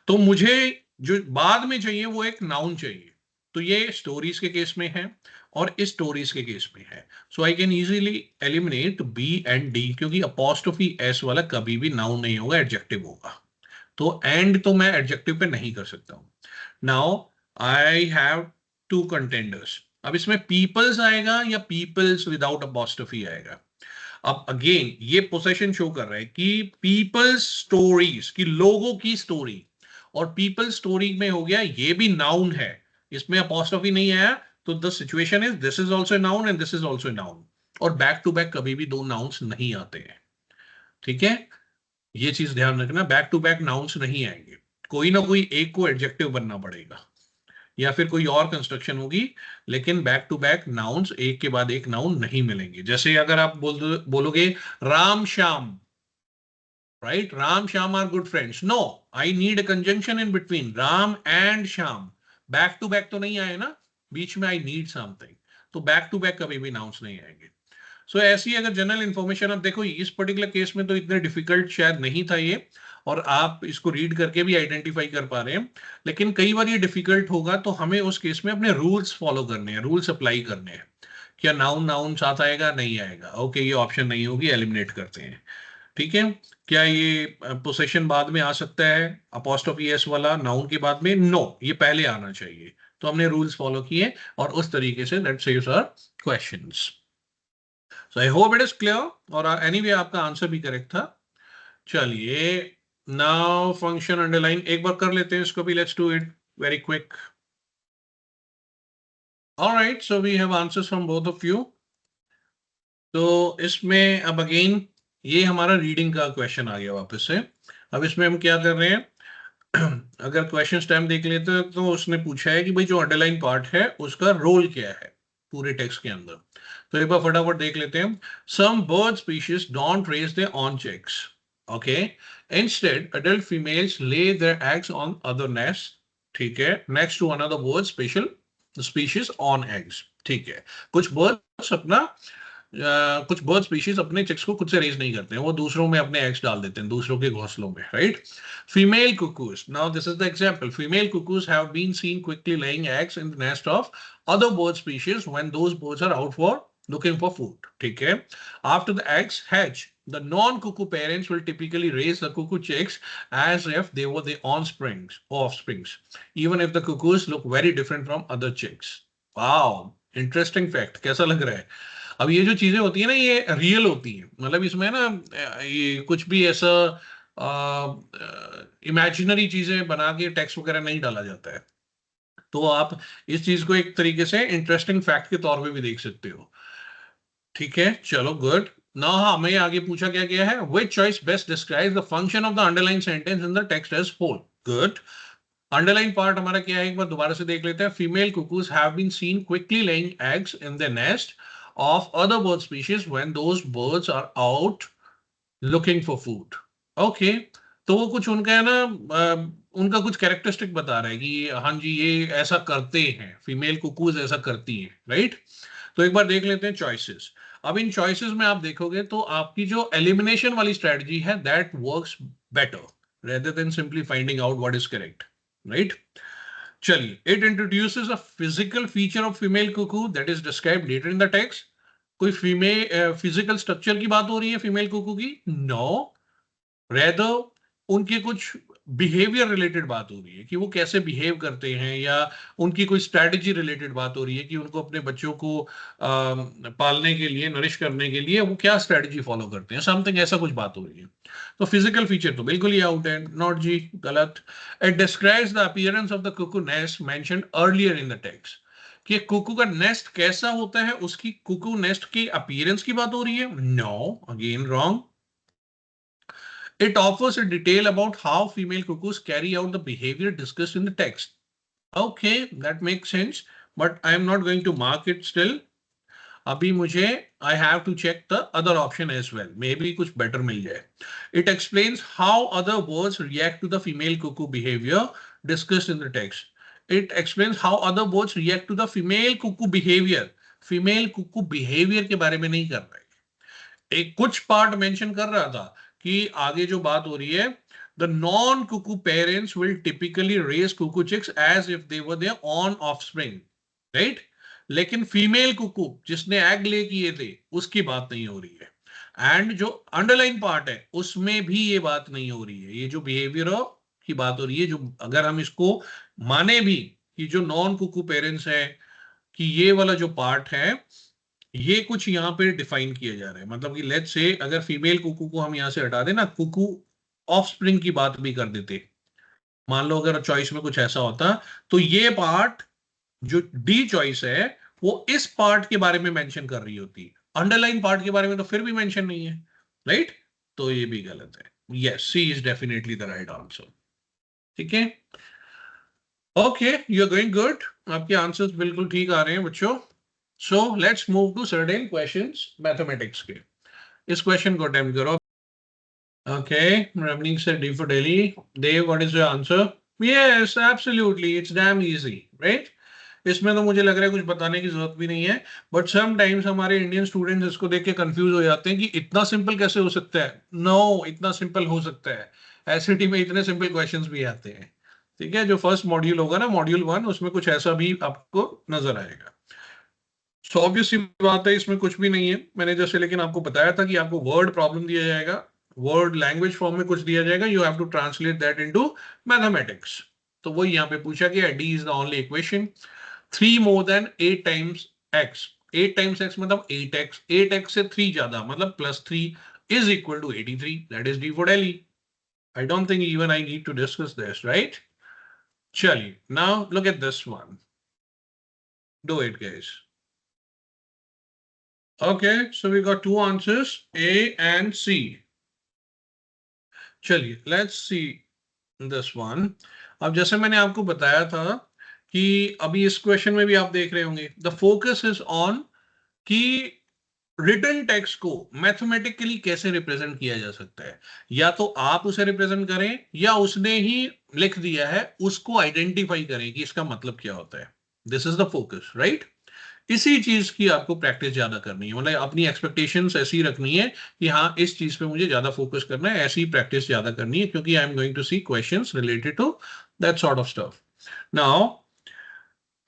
तो मुझे जो बाद में चाहिए वो एक नाउन चाहिए। तो ये स्टोरीज के केस में है और इस स्टोरीज के केस में है। So I can easily eliminate B and D, क्योंकि अपॉस्ट्रोफी एस वाला कभी भी नाउन नहीं होगा, एडजेक्टिव होगा। तो एंड तो मैं एडजेक्टिव पे नहीं कर सकता हूं। Now I have two contenders. अब इसमें पीपल्स आएगा या पीपल्स विदाउट अपॉस्ट्रोफी आएगा? अब अगेन ये पोसेशन शो कर रहा है कि पीपल्स स्टोरीज की, लोगों की स्टोरी, और पीपल स्टोरी में हो गया, ये भी नाउन है, इसमें अपॉस्ट्रोफी नहीं आया। तो the situation is this is also noun and this is also noun. और बैक टू बैक कभी भी दो नाउन्स नहीं आते हैं, ठीक है, ये चीज ध्यान रखना, बैक टू बैक नाउन्स नहीं आएंगे, कोई ना कोई एक को एडजेक्टिव बनना पड़ेगा या फिर कोई और कंस्ट्रक्शन होगी। लेकिन बैक टू बैक नाउन्स एक के बाद एक नाउन नहीं मिलेंगे। जैसे अगर आप बोलोगे Ram Shyam, right, Ram Shyam are good friends, no, I need a conjunction in between Ram and Shyam. Back to back तो नहीं आए ना, बीच में आई नीड समथिंग। तो बैक टू बैक कभी भी नाउन्स नहीं आएंगे। सो ऐसी अगर जनरल इंफॉर्मेशन, अब देखो इस पर्टिकुलर केस में तो इतने डिफिकल्ट शायद नहीं था ये, और आप इसको रीड करके भी आइडेंटिफाई कर पा रहे हैं। लेकिन कई बार ये डिफिकल्ट होगा, तो हमें उस केस में अपने रूल्स फॉलो करने हैं, रूल्स अप्लाई करने हैं। क्या नाउन नाउन साथ आएगा, नहीं आएगा, ओके, ये ऑप्शन नहीं होगी, एलिमिनेट करते हैं, ठीक है। क्या ये पोसेशन बाद में आ सकता है अपॉस्ट्रोफी एस वाला नाउन के बाद में? नो, ये पहले आना चाहिए। तो हमने रूल्स फॉलो किए और उस तरीके से let's say our questions. So I hope it is clear, और एनीवे आपका आंसर भी करेक्ट था। चलिए, नाउ फंक्शन अंडरलाइन एक बार कर लेते हैं इसको भी, let's do it very quick. Alright, so we have answers from both of you. तो इसमें अब अगेन ये हमारा रीडिंग का क्वेश्चन आ गया वापस से। अब इसमें हम क्या कर रहे हैं, अगर क्वेश्चन टाइम देख लेते हैं तो उसने पूछा है कि भाई जो अंडरलाइन पार्ट है उसका रोल क्या है पूरे टेक्स्ट के अंदर। तो एक बार फटाफट देख लेते हैं। Some bird species don't raise their on chicks, okay, instead adult females lay their eggs on other nest, ठीक है, next to another bird special species on eggs, ठीक है। कुछ बर्ड्स अपना कुछ बर्ड स्पीशीज अपने चिक्स को खुद से रेज नहीं करते हैं, वो दूसरों में अपने एग्स डाल देते हैं, दूसरों के घोंसलों में, right. Female cuckoos, now this is the example, female cuckoos have been seen quickly laying eggs in the nest of other bird species when those birds are out for looking for food, ठीक है। After the eggs hatch, the non-cuckoo parents will typically raise the cuckoo chicks as if they were the offsprings, even if the cuckoos look very different from other chicks. Wow, interesting fact, कैसा लग रहा है? अब ये जो चीजें होती है ना, ये रियल होती है, मतलब इसमें ना ये कुछ भी ऐसा इमेजिनरी चीजें बना के टेक्स्ट वगैरह नहीं डाला जाता है। तो आप इस चीज को एक तरीके से इंटरेस्टिंग फैक्ट के तौर पे भी देख सकते हो। ठीक है, चलो गुड। नाउ हमें आगे पूछा क्या गया है, which choice best describes the function of the underline sentence in the text as whole. Good. Underline part हमारा क्या है, एक बार दोबारा से देख लेते हैं। Female cuckoos have been seen quickly laying eggs in the nest of other bird species when those birds are out looking for food. Okay, तो वो कुछ उनका है ना, उनका कुछ कैरेक्टरिस्टिक बता रहा है कि हाँ जी ये ऐसा करते हैं, फीमेल कुकूज ऐसा करती हैं, राइट। तो एक बार देख लेते हैं चॉइसेस। अब इन चॉइसेस में आप देखोगे तो आपकी जो एलिमिनेशन वाली स्ट्रेटजी है that works better rather than simply finding out what is correct, right. चलिए, it introduces a physical feature of female cuckoo that is described later in the text. कोई फीमेल फिजिकल स्ट्रक्चर की बात हो रही है female Kuku की? No, rather उनके कुछ बिहेवियर रिलेटेड बात हो रही है कि वो कैसे बिहेव करते हैं, या उनकी कोई स्ट्रैटेजी रिलेटेड बात हो रही है कि उनको अपने बच्चों को पालने के लिए, नरिश करने के लिए वो क्या स्ट्रैटेजी फॉलो करते हैं, समथिंग ऐसा कुछ बात हो रही है। तो फिजिकल फीचर तो बिल्कुल ही आउट है, नॉट जी, गलत। It describes the appearance of the Kuku nest mentioned earlier in the text. कि कुकू का नेस्ट कैसा होता है, उसकी कुकू नेस्ट की अपीयरेंस की बात हो रही है? No, again wrong. It offers a detail about how female cuckoos carry out the behavior discussed in the text. Okay, that makes sense, but I am not going to mark it still. अभी मुझे I have to check the other option as well. Maybe कुछ better मिल जाए. It explains how other birds react to the female cuckoo behavior discussed in the text. It explains how other birds react to the female cuckoo behavior. Female cuckoo behavior के बारे में नहीं कर रहा है. एक कुछ पार्ट मेंशन कर रहा था कि आगे जो बात हो रही है, the non-cuckoo parents will typically raise cuckoo chicks as if they were their own offspring, right? लेकिन फीमेल कुकू जिसने एग ले किए थे उसकी बात नहीं हो रही है। एंड जो अंडरलाइन पार्ट है उसमें भी ये बात नहीं हो रही है, ये जो बिहेवियर की बात हो रही है, जो अगर हम इसको माने भी कि जो नॉन कुकू पेरेंट्स है, कि ये वाला जो पार्ट है ये कुछ यहाँ पे डिफाइन किया जा रहा है। मतलब कि लेट्स से अगर फीमेल कुकू को हम यहाँ से हटा दें ना, कुकू ऑफस्प्रिंग की बात भी कर देते, मान लो अगर चॉइस में कुछ ऐसा होता, तो ये पार्ट जो डी चॉइस है वो इस पार्ट के बारे में मेंशन कर रही होती, अंडरलाइन पार्ट के बारे में तो फिर भी मेंशन नहीं है, राइट। तो ये भी गलत है। Yes, C is definitely the right answer. ठीक है, okay, you are going good, आपके आंसर्स बिल्कुल ठीक आ रहे हैं बच्चों। So let's move to certain questions mathematics के। इस क्वेश्चन को अटेम्प्ट करो। Okay, Ravneek said D for Delhi. Dave, what is your answer? Yes, absolutely. It's damn easy, right? इसमें तो मुझे लग रहा है कुछ बताने की जरूरत भी नहीं है, बट समटाइम्स हमारे इंडियन स्टूडेंट्स इसको देख के कंफ्यूज हो जाते हैं कि इतना सिंपल कैसे हो सकता है। नो, इतना सिंपल हो सकता है। एसएटी में इतने सिंपल क्वेश्चंस भी आते हैं। ठीक है, जो फर्स्ट मॉड्यूल होगा ना, मॉड्यूल 1, उसमें कुछ ऐसा भी आपको नजर आएगा। सो ऑब्वियस सी बात है, इसमें कुछ भी नहीं है। मैंने जैसे लेकिन आपको बताया था कि आपको वर्ड प्रॉब्लम दिया जाएगा, वर्ड लैंग्वेज फॉर्म में कुछ दिया जाएगा, you have to translate that into mathematics. तो वही यहाँ पे पूछा गया, D is the only equation. 3 more than 8 times X, 8 times X मतलब 8x, 8x से 3 ज्यादा मतलब +3 is equal to 83, that is D for Delhi. I don't think even I need to discuss this, right. चलिए, now look at this one, do it guys. Okay, so we got two answers, A and C. चलिए, let's see this one. अब जैसे मैंने आपको बताया था कि अभी इस क्वेश्चन में भी आप देख रहे होंगे, the focus is on कि रिटन टेक्स्ट को मैथमेटिकली कैसे रिप्रेजेंट किया जा सकता है। या तो आप उसे रिप्रेजेंट करें, या उसने ही लिख दिया है उसको आइडेंटिफाई करें कि इसका मतलब क्या होता है। This is the focus, right. इसी चीज की आपको प्रैक्टिस ज्यादा करनी है, मतलब अपनी एक्सपेक्टेशंस ऐसी रखनी है कि हाँ इस चीज पे मुझे ज्यादा फोकस करना है, ऐसी प्रैक्टिस ज्यादा करनी है, क्योंकि I am going to see questions related to that sort of stuff. Now,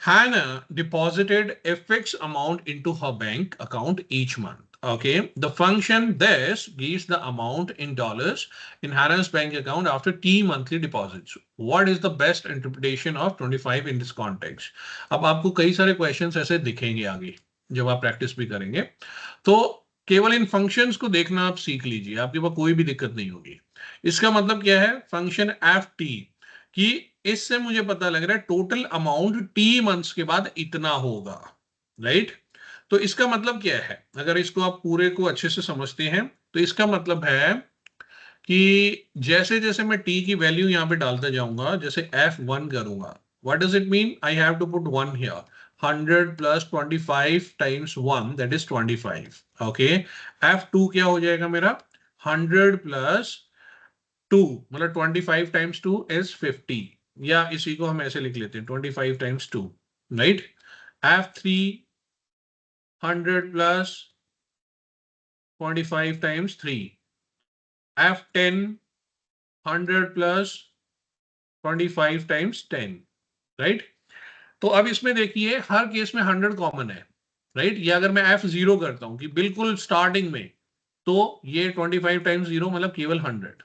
Hannah deposited a fixed amount into her bank account each month. Okay, the function this gives the amount in dollars in Hannah's bank account after T monthly deposits. What is the best interpretation of 25 in this context? अब आपको कई सारे questions ऐसे दिखेंगे आगे जब आप practice भी करेंगे, तो केवल इन फंक्शंस को देखना आप सीख लीजिए, आपके पास कोई भी दिक्कत नहीं होगी। इसका मतलब क्या है, फंक्शन एफ टी की इससे मुझे पता लग रहा है टोटल अमाउंट टी मंथ्स के बाद इतना होगा, राइट। तो इसका मतलब क्या है, अगर इसको आप पूरे को अच्छे से समझते हैं तो इसका मतलब है कि जैसे जैसे मैं टी की वैल्यू यहां पे डालता जाऊंगा, जैसे F1 करूंगा, what does it mean, I have to put 1 here, 100 plus 25 times 1 that is 25, okay. F2 क्या हो जाएगा मेरा, 100 प्लस 2 मतलब 25 टाइम्स 2 इज 50, या इसी को हम ऐसे लिख लेते हैं 25 times 2, right. F3 100 plus 25 times 3, F10 100 plus 25 times 10, right. तो अब इसमें देखिए हर केस में 100 कॉमन है, राइट। ये अगर मैं F0 करता हूं कि बिल्कुल स्टार्टिंग में, तो ये 25 टाइम्स 0 मतलब केवल 100।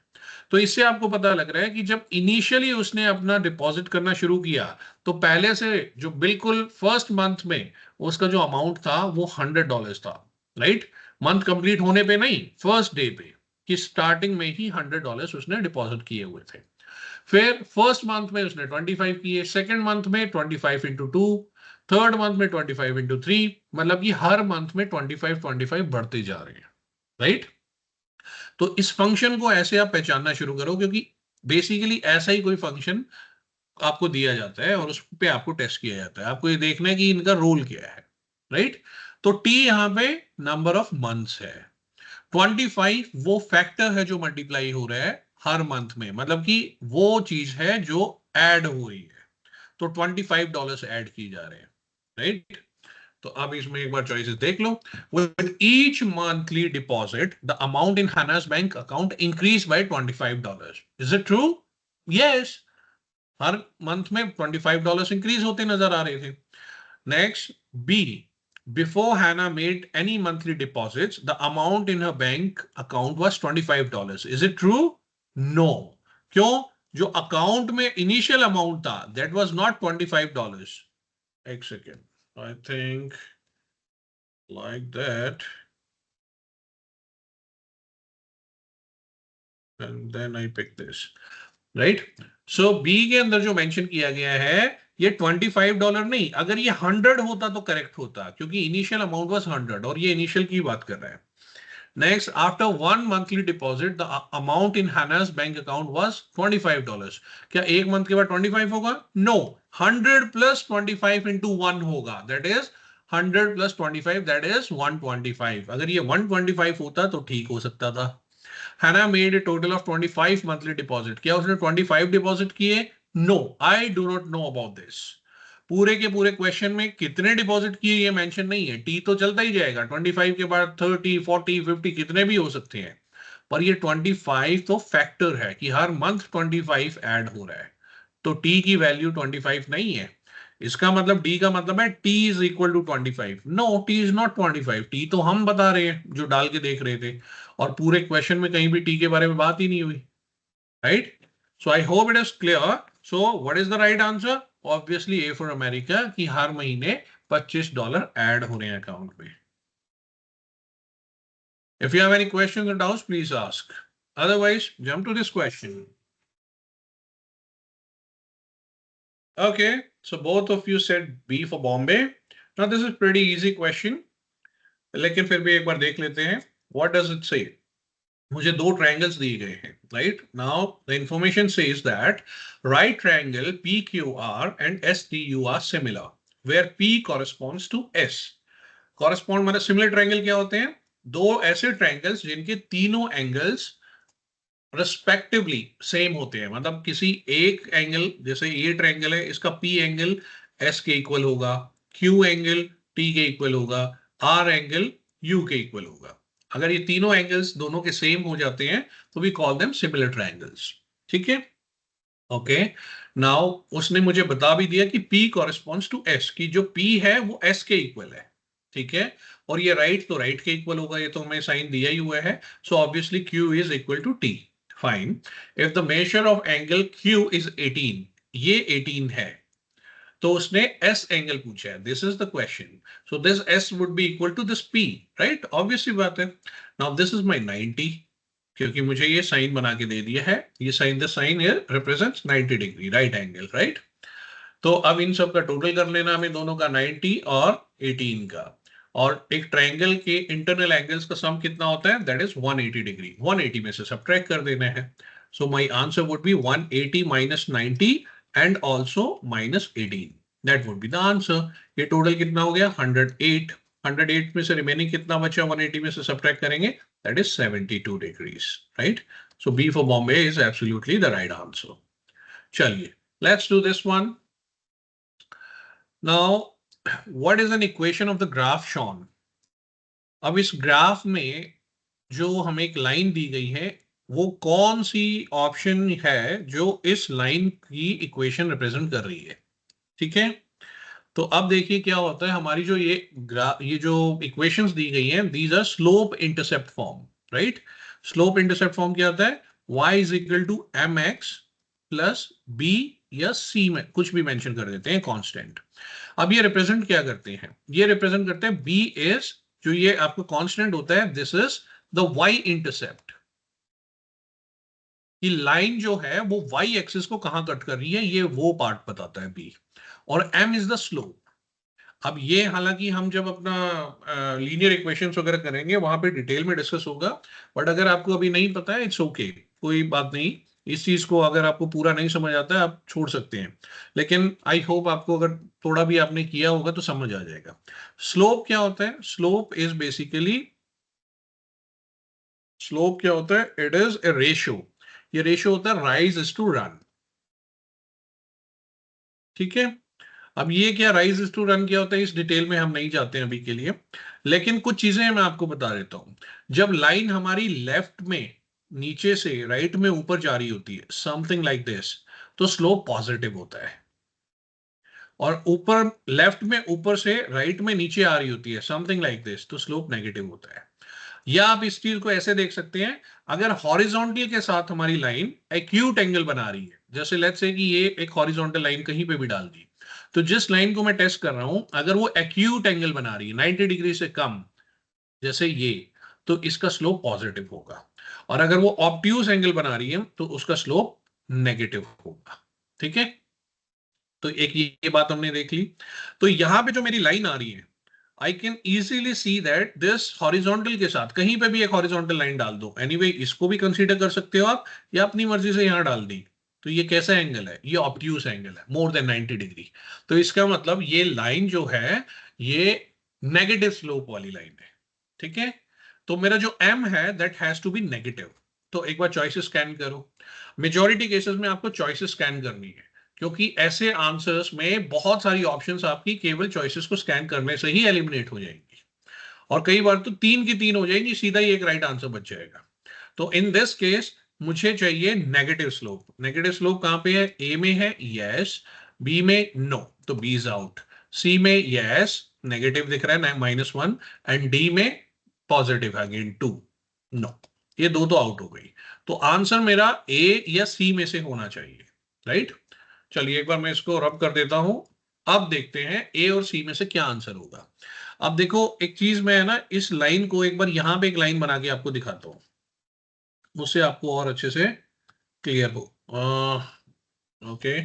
तो इससे आपको पता लग रहा है कि जब इनिशियली उसने अपना डिपॉजिट करना शुरू किया तो पहले से जो बिल्कुल फर्स्ट मंथ में उसका जो अमाउंट था वो $100 था, राइट। मंथ कंप्लीट होने पे नहीं, फर्स्ट डे पे, कि स्टार्टिंग में ही $100 उसने डिपॉजिट किए हुए थे। फिर फर्स्ट मंथ में उसने 25 किए, सेकेंड मंथ में 25 इंटू 2, थर्ड मंथ में 25 इंटू 3, मतलब कि हर मंथ में 25 बढ़ते जा रहे हैं, राइट। तो इस फंक्शन को ऐसे आप पहचानना शुरू करो, क्योंकि बेसिकली ऐसा ही कोई फंक्शन आपको दिया जाता है और उस पे आपको टेस्ट किया जाता है, आपको ये देखना है कि इनका रोल क्या है, राइट। तो टी यहां पे नंबर ऑफ मंथ्स है, 25 वो फैक्टर है जो मल्टीप्लाई हो रहा है हर मंथ में, मतलब कि वो चीज है जो ऐड हो रही है, तो $25 ऐड किए जा रहे हैं, राइट। तो अब इसमें एक बार चॉइसेस देख लो। With each monthly deposit the amount in Hannah's bank account increase by $25, is it true? Yes, हर मंथ में $25 इंक्रीज होते नजर आ रहे थे। Next, B, before Hannah made any monthly deposits, the amount in her bank account was $25. Is it true? No. क्यों? जो account में इनिशियल अमाउंट था that was not $25. एक second, I think like that, and then I pick this, right? So B के अंदर जो mention किया गया है ये $25 नहीं, अगर ये 100 होता तो करेक्ट होता, क्योंकि इनिशियल अमाउंट वाज 100 और ये इनिशियल की बात कर रहा है। Next, after one monthly deposit, the amount in Hannah's bank account was $25. क्या एक मंथ के बाद 25 होगा? No, 100 plus 25 into 1 होगा. That is 100 plus 25, that is 125. अगर ये 125 होता तो ठीक हो सकता था। Hannah made a total of 25 monthly deposit. क्या उसने 25 डिपॉजिट किए? No, I do not know about this. पूरे के पूरे क्वेश्चन में कितने डिपॉजिट किए ये मेंशन नहीं है, टी तो चलता ही जाएगा, 25 के बाद 30, 40, 50 कितने भी हो सकते हैं, पर ये 25 तो फैक्टर है कि हर मंथ 25 ऐड हो रहा है, तो टी की वैल्यू 25 नहीं है। इसका मतलब डी का मतलब है T is equal to 25। No, T is not 25, T तो हम बता रहे हैं जो डाल के देख रहे थे, और पूरे क्वेश्चन में कहीं भी टी के बारे में बात ही नहीं हुई, right. So I hope it is clear. So what is the right answer? Obviously A for America, कि हर महीने $25 ऐड हो रहे हैं अकाउंट में। If you have any questions or doubts, please ask. Otherwise, jump to this question. Okay, so both of you said B for Bombay. Now this is pretty easy question, लेकिन फिर भी एक बार देख लेते हैं। What does it say? मुझे दो triangles दिए गए हैं, right. Now the information says that right triangle PQR and STU are similar, where P corresponds to S। Correspond मतलब सिमिलर ट्रायंगल क्या होते हैं? दो ऐसे ट्रायंगल्स जिनके तीनों एंगल्स रिस्पेक्टिवली सेम होते हैं, मतलब किसी एक एंगल, जैसे ये ट्रायंगल है, इसका P एंगल S के इक्वल होगा, Q एंगल T के इक्वल होगा, R एंगल U के इक्वल होगा। अगर ये तीनों एंगल्स दोनों के सेम हो जाते हैं तो we call them similar triangles, ठीक है। ओके, नाउ उसने मुझे बता भी दिया कि P कॉरेस्पॉन्ड्स टू S, की जो P है वो S के इक्वल है, ठीक है। और ये राइट तो राइट के इक्वल होगा, ये तो हमें साइन दिया ही हुआ है, so obviously Q is equal to T। Fine, if the measure of angle Q is 18, ये 18 है, तो उसने S एंगल पूछा है, this is the question, so this S would be equal to this P, right, obviously बात है। Now this is my 90, क्योंकि मुझे ये साइन बना के दे दिया है, ये sign, the sign here represents 90 degree, right angle, right. तो अब इन सब का टोटल कर लेना हमें, दोनों का 90 और 18 का, और एक ट्रायंगल के इंटरनल एंगल्स का सम कितना होता है, दैट इज 180 डिग्री। 180 में से सब्ट्रैक्ट कर देना है। So my answer would be 180 minus 90 and also minus 18, that would be the answer. ये टोटल कितना हो गया, 108। 108 में से रिमेनिंग कितना बचा, 180 में से सब्ट्रैक्ट करेंगे, that is 72 degrees, right. So B for Bombay is absolutely the right answer. चलिए, let's do this one. Now, what is an equation of the graph shown? अब इस ग्राफ में जो हमें एक लाइन दी गई है, वो कौन सी ऑप्शन है जो इस लाइन की इक्वेशन रिप्रेजेंट कर रही है, ठीक है। तो अब देखिए क्या होता है, हमारी जो ये जो इक्वेशंस दी गई हैं, these are slope intercept form, right. Slope intercept form क्या होता है, y is equal to M X plus B या सी में कुछ भी मेंशन कर देते हैं कांस्टेंट। अब ये रिप्रेजेंट क्या करते हैं, ये रिप्रेजेंट करते हैं बी इज, जो ये आपको कांस्टेंट होता है, this is the Y intercept. ये लाइन जो है वो वाई एक्सिस को कहां कट कर रही है, ये वो पार्ट बताता है बी। और एम इज द स्लोप। अब ये हालांकि हम जब अपना लीनियर इक्वेशंस वगैरह करेंगे वहां पे डिटेल में डिस्कस होगा, बट अगर आपको अभी नहीं पता है, इट्स ओके, कोई बात नहीं। इस चीज को अगर आपको पूरा नहीं समझ आता है, आप छोड़ सकते हैं, लेकिन आई होप आपको अगर थोड़ा भी आपने किया होगा तो समझ आ जाएगा। स्लोप क्या होता है, स्लोप इज बेसिकली, स्लोप क्या होता है, इट इज ए रेशियो। ये रेशियो होता है राइज इज टू रन, ठीक है। अब ये क्या राइज इज टू रन क्या होता है, इस डिटेल में हम नहीं जाते हैं अभी के लिए, लेकिन कुछ चीजें मैं आपको बता देता हूं। जब लाइन हमारी लेफ्ट में नीचे से राइट में ऊपर जा रही होती है, समथिंग लाइक दिस, तो स्लोप पॉजिटिव होता है। और ऊपर लेफ्ट में ऊपर से राइट में नीचे आ रही होती है, समथिंग लाइक दिस, तो स्लोप नेगेटिव होता है। या आप इस चीज को ऐसे देख सकते हैं, अगर हॉरिजॉन्टल के साथ हमारी लाइन एक्यूट एंगल बना रही है, जैसे लेट्स से कि ये एक हॉरिजॉन्टल लाइन कहीं पे भी डाल दी, तो जिस लाइन को मैं टेस्ट कर रहा हूं, अगर वो एक्यूट एंगल बना रही है 90 डिग्री से कम, जैसे ये, तो इसका स्लोप पॉजिटिव होगा। और अगर वो ऑब्ट्यूज एंगल बना रही है तो उसका स्लोप नेगेटिव होगा, ठीक है। तो एक ये बात हमने देख ली। तो यहां पे जो मेरी लाइन आ रही है, आई can easily see that this horizontal के साथ कहीं पे भी एक हॉरिजॉन्टल लाइन डाल दो, एनीवे इसको भी कंसीडर कर सकते हो आप, या अपनी मर्जी से यहां डाल दी। तो ये कैसा एंगल है, ये ऑब्ट्यूज एंगल है, मोर देन 90 डिग्री। तो इसका मतलब ये लाइन जो है, ये नेगेटिव स्लोप वाली लाइन है, ठीक है। तो मेरा जो एम है that has to be negative. तो एक बार चॉइसेस स्कैन करो। मेजॉरिटी केसेस में आपको चॉइसेस स्कैन करनी है, क्योंकि ऐसे आंसर्स में बहुत सारी ऑप्शंस आपकी केवल चॉइसेस को स्कैन करने से ही एलिमिनेट हो जाएंगी, और कई बार तो 3 की 3 हो जाएंगी, सीधा ही एक राइट आंसर बच जाएगा। तो इन दिस केस मुझे चाहिए नेगेटिव स्लोप। नेगेटिव स्लोप कहां पे है, ए में है, यस। बी में नो, तो बी इज आउट। सी में यस, नेगेटिव दिख रहा है -1, एंड डी में पॉजिटिव है अगेन 2, नो। ये दो तो आउट हो गई। तो आंसर मेरा ए या सी में से होना चाहिए, राइट। चलिए एक बार मैं इसको रब कर देता हूं। अब देखते हैं ए और सी में से क्या आंसर होगा। अब देखो एक चीज, मैं ना इस लाइन को एक बार यहां पे एक लाइन बना के आपको दिखाता हूं, उससे आपको और अच्छे से क्लियर हो। Okay,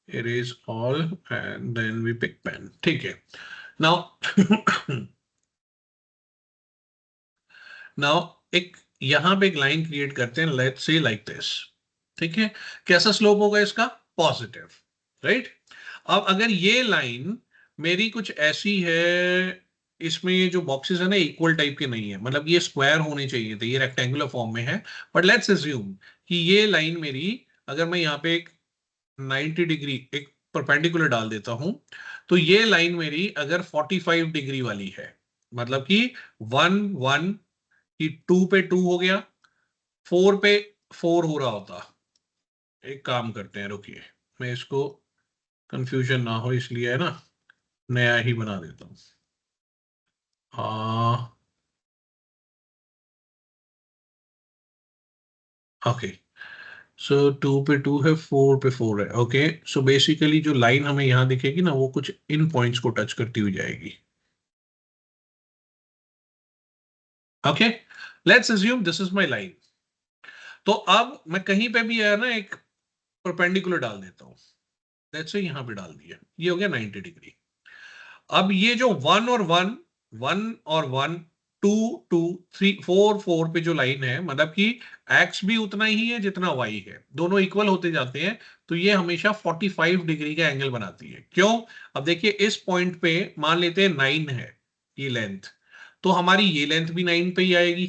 erase all and then we pick pen, ठीक है। नाउ नाउ एक यहां पे एक लाइन क्रिएट करते हैं, लेट्स से लाइक दिस, ठीक है। कैसा स्लोप होगा इसका, पॉजिटिव, राइट। अब अगर ये लाइन मेरी कुछ ऐसी है, इसमें ये जो बॉक्सेस है ना इक्वल टाइप के नहीं है, मतलब ये स्क्वायर होने चाहिए थे, ये रेक्टेंगुलर फॉर्म में है। बट लेट्स अज्यूम कि ये लाइन मेरी, अगर मैं यहाँ पे एक 90 डिग्री एक परपेंडिकुलर डाल देता हूं, तो ये लाइन मेरी अगर 45 डिग्री वाली है, मतलब कि 1 1 की 2 पे 2 हो गया, 4 पे 4 हो रहा होता। एक काम करते हैं, रुकिए, मैं इसको कंफ्यूजन ना हो इसलिए है ना, नया ही बना देता हूं। हाँ, ओके। सो 2 पे 2 है, 4 पे 4 है, ओके। सो बेसिकली जो लाइन हमें यहां दिखेगी ना, वो कुछ इन पॉइंट्स को टच करती हुई जाएगी, okay. Let's assume this is my line. तो अब मैं कहीं पे भी है ना एक परपेंडिकुलर डाल देता हूं, लेट्स से यहां पे डाल दिया, ये हो गया 90 डिग्री। अब ये जो 1 और 1, 1 और 1, 2 2 3 4 4 पे जो लाइन है, मतलब कि x भी उतना ही है जितना y है, दोनों इक्वल होते जाते हैं, तो ये हमेशा 45 डिग्री का एंगल बनाती है। क्यों? अब देखिए इस पॉइंट पे मान लेते हैं 9 है ये लेंथ, तो हमारी ये लेंथ भी 9 पे ही आएगी,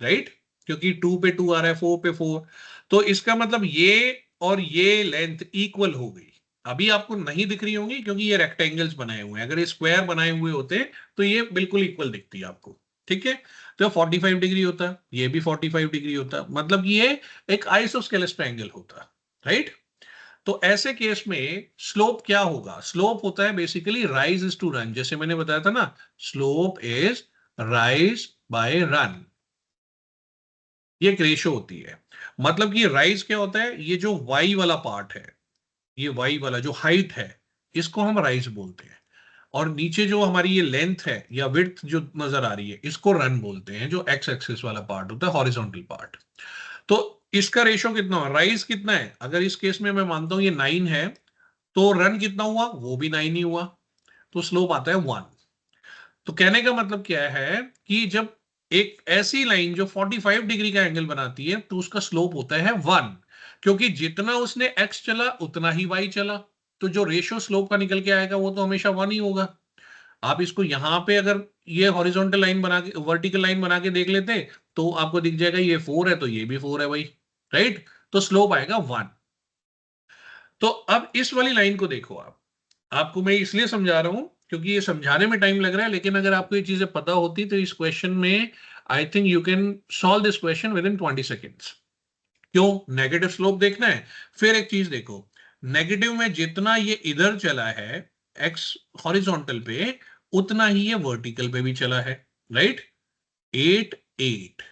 राइट? क्योंकि 2 पे 2 आ रहा है, 4 पे 4, तो इसका मतलब ये और ये लेंथ इक्वल हो गई। अभी आपको नहीं दिख रही होंगी क्योंकि ये रेक्टेंगल्स बनाए हुए हैं, अगर ये स्क्वायर बनाए हुए होते तो ये बिल्कुल इक्वल दिखती है आपको, ठीक है? तो 45 डिग्री होता है, ये भी 45 डिग्री होता है, मतलब कि ये एक आइसोस्केलेस ट्रायंगल होता है, राइट? तो ऐसे केस में स्लोप क्या होगा? स्लोप होता है basically rise is to run, जैसे मैंने बताया था ना, slope is rise by run, ये एक रेशो होती है। मतलब कि राइज क्या होता है, ये जो वाई वाला पार्ट है, ये वाई वाला जो हाइट है, इसको हम राइज बोलते हैं, और नीचे जो हमारी ये लेंथ है या विड्थ जो नजर आ रही है, इसको रन बोलते हैं, जो एक्स एक्सिस वाला पार्ट होता है, हॉरिजॉन्टल पार्ट। तो इसका रेशो कितना हुआ, राइज कितना है? अगर इस केस में मैं मानता हूं ये 9 है, तो रन कितना हुआ? वो भी 9 ही हुआ, तो स्लोप आता है 1। तो कहने का मतलब क्या है कि जब एक ऐसी लाइन जो 45 डिग्री का एंगल बनाती है, तो उसका स्लोप होता है 1, क्योंकि जितना उसने एक्स चला उतना ही वाई चला, तो जो रेशियो स्लोप का निकल के आएगा वो तो हमेशा 1 ही होगा। आप इसको यहां पे अगर ये हॉरिजॉन्टल लाइन बना के, वर्टिकल लाइन बना के देख लेते, तो आपको दिख जाएगा ये 4 है तो ये भी 4 है भाई, राइट? तो स्लोप आएगा 1। तो अब इस वाली लाइन को देखो आप, आपको मैं इसलिए समझा रहा हूं क्योंकि ये समझाने में टाइम लग रहा है, लेकिन अगर आपको ये चीजें पता होती तो इस क्वेश्चन में I think you can solve this question with in 20 seconds. क्यों? नेगेटिव स्लोप देखना है। फिर एक चीज देखो, नेगेटिव में जितना ये इधर चला है एक्स हॉरिजॉन्टल पे, उतना ही ये वर्टिकल पे भी चला है, right? 8 8,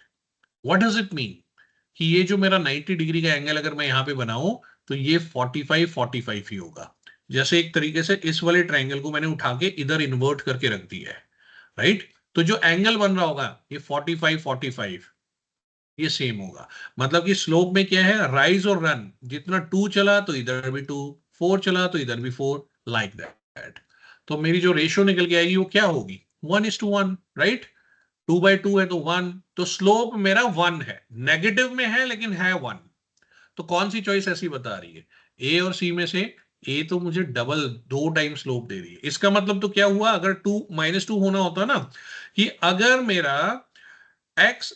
what does it mean? कि ये जो मेरा 90 डिग्री का एंगल अगर मैं यहां पे बनाऊं, तो ये 45 45 ही होगा। जैसे एक तरीके से इस वाले ट्रायंगल को मैंने उठा के इधर इन्वर्ट करके रख दिया है, राइट? तो जो एंगल बन रहा होगा ये 45 45 ये सेम होगा। मतलब कि स्लोप में क्या है, राइज और रन, जितना 2 चला तो इधर भी 2, 4 चला तो इधर भी 4, लाइक दैट। तो मेरी जो रेशियो निकल के आएगी वो क्या होगी? 1:1, राइट? 2/2 है तो 1, तो स्लोप मेरा 1 है, नेगेटिव में है लेकिन है 1। तो कौन सी चॉइस ऐसी बता रही है? ए और सी में से ए तो मुझे डबल 2 टाइम स्लोप दे रही है। इसका मतलब तो क्या हुआ, अगर 2 -2 होना होता ना, कि अगर मेरा x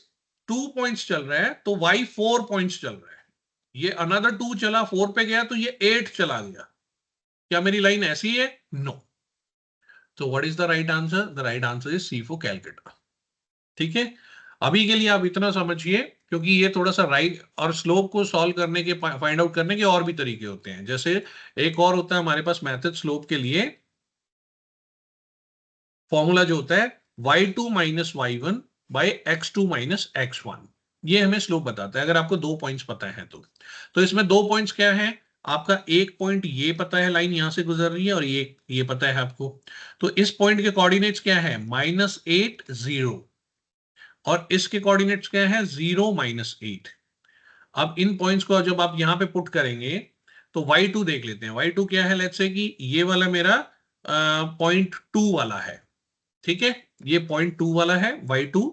2 पॉइंट्स चल रहा है तो y 4 पॉइंट्स चल रहा है, ये अनदर 2 चला 4 पे गया तो ये 8 चला गया। क्या मेरी लाइन ऐसी है? नो। तो what is the right answer? The right answer is C for Calcutta. ठीक है, अभी के लिए आप इतना समझिए, क्योंकि ये थोड़ा सा राइट और स्लोप को सॉल्व करने के, फाइंड आउट करने के और भी तरीके होते हैं। जैसे एक और होता है हमारे पास मेथड स्लोप के लिए, फॉर्मूला जो होता है y2 minus y1 by x2 minus x1, ये हमें स्लोप बताता है अगर आपको 2 पॉइंट्स पता है तो इसमें 2 पॉइंट्स क्या है? आपका एक पॉइंट ये पता है, लाइन यहां से गुजर रही है, और ये पता है आपको। तो इस पॉइंट के कोऑर्डिनेट्स क्या है? -8 0, और इसके कोऑर्डिनेट्स क्या है? 0 -8। अब इन पॉइंट्स को जब आप यहां पे पुट करेंगे तो y2 देख लेते हैं। y2 क्या है? लेट्स से कि ये वाला मेरा .2 वाला है, ठीक है? ये .2 वाला है y2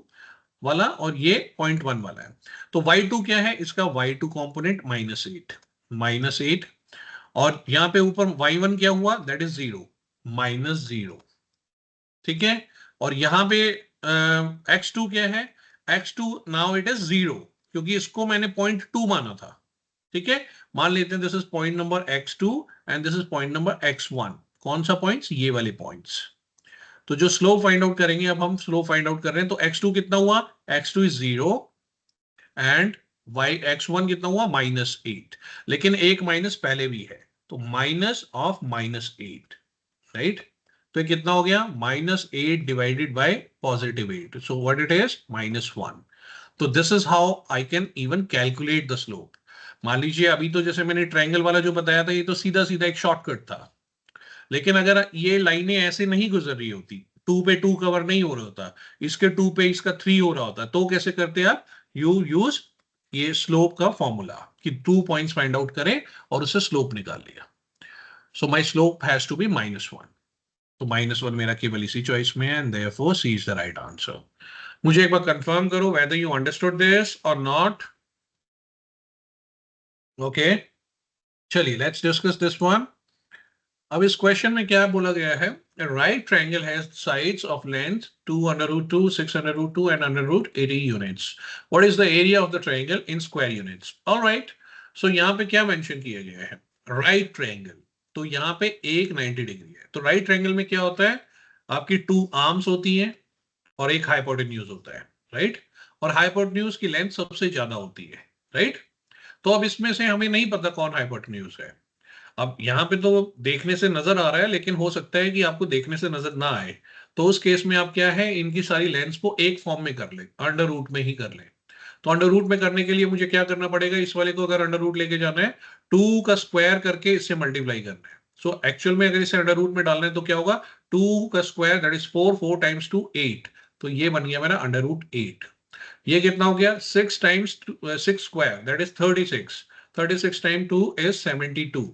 वाला, और ये .1 वाला है। तो y2 क्या है? इसका y2 कंपोनेंट -8, और यहां पे ऊपर y1 क्या हुआ? दैट इज 0, -0, ठीक है? और यहां पे x2 क्या है? x2 नाउ इट इज 0, क्योंकि इसको मैंने .2 माना था, ठीक है? मान लेते हैं this is point number x2 and this is point number x1। कौन सा पॉइंट्स? ये वाले पॉइंट्स। तो जो स्लोप फाइंड आउट करेंगे, अब हम स्लोप फाइंड आउट कर रहे हैं, तो x2 कितना हुआ? x2 इज 0, एंड x1 कितना हुआ? -8, लेकिन एक माइनस पहले भी है, तो माइनस ऑफ -8, राइट? तो ये कितना हो गया? -8 divided by +8, so what it is? -1। तो this is how I can even calculate the slope. मान लीजिए अभी तो जैसे मैंने ट्रायंगल वाला जो बताया था, ये तो सीधा सीधा एक शॉर्टकट था, लेकिन अगर ये लाइनें ऐसे नहीं गुजर रही होती, 2 पे 2 कवर नहीं हो रहा होता, इसके 2 पे इसका 3 हो रहा होता, तो कैसे करते हैं आप? यू यूज ये स्लोप का फॉर्मूला कि 2 पॉइंट्स फाइंड आउट करें और उससे स्लोप निकाल लिया। So my slope has to be -1, तो -1 मेरा केवल इसी चॉइस में है, and therefore C is the right answer. मुझे एक बार कंफर्म करो वेदर यू अंडरस्टूड दिस और नॉट। ओके, चलिए लेट्स डिस्कस दिस वन। अब इस क्वेश्चन में क्या बोला गया है? Right triangle has sides of length 2√2, 6√2 and √80 units. What is the area of the triangle in square units? Alright, सो यहाँ पे क्या मेंशन किया गया है? राइट ट्रायंगल, तो यहाँ पे एक 90 डिग्री है। तो राइट ट्रायंगल में क्या होता है? आपकी 2 आर्म्स होती हैं और एक हाइपोटेन्यूज होता है, राइट? और हाइपोटेन्यूज की लेंथ सबसे ज्यादा होती है, राइट? तो अब इसमें से हमें नहीं पता कौन हाइपोटेन्यूज है। अब यहाँ पे तो देखने से नजर आ रहा है, लेकिन हो सकता है कि आपको देखने से नजर ना आए। तो उस केस में आप क्या है, इनकी सारी लेंथ्स को एक फॉर्म में कर ले, अंडर रूट में ही कर ले। तो अंडर रूट में करने के लिए मुझे क्या करना पड़ेगा? इस वाले को अगर अंडर रूट लेके जाना है, 2 का स्क्वायर करके इससे मल्टीप्लाई करना है। सो एक्चुअल में अगर इसे अंडर रूट में डालना है तो क्या होगा? 2 का स्क्वायर दैट इज 4, 4 टाइम्स 2 8, तो ये बन गया मेरा अंडर रूट 8। ये कितना हो गया? 6 times 6 square that is 36, 36 time 2 is 72,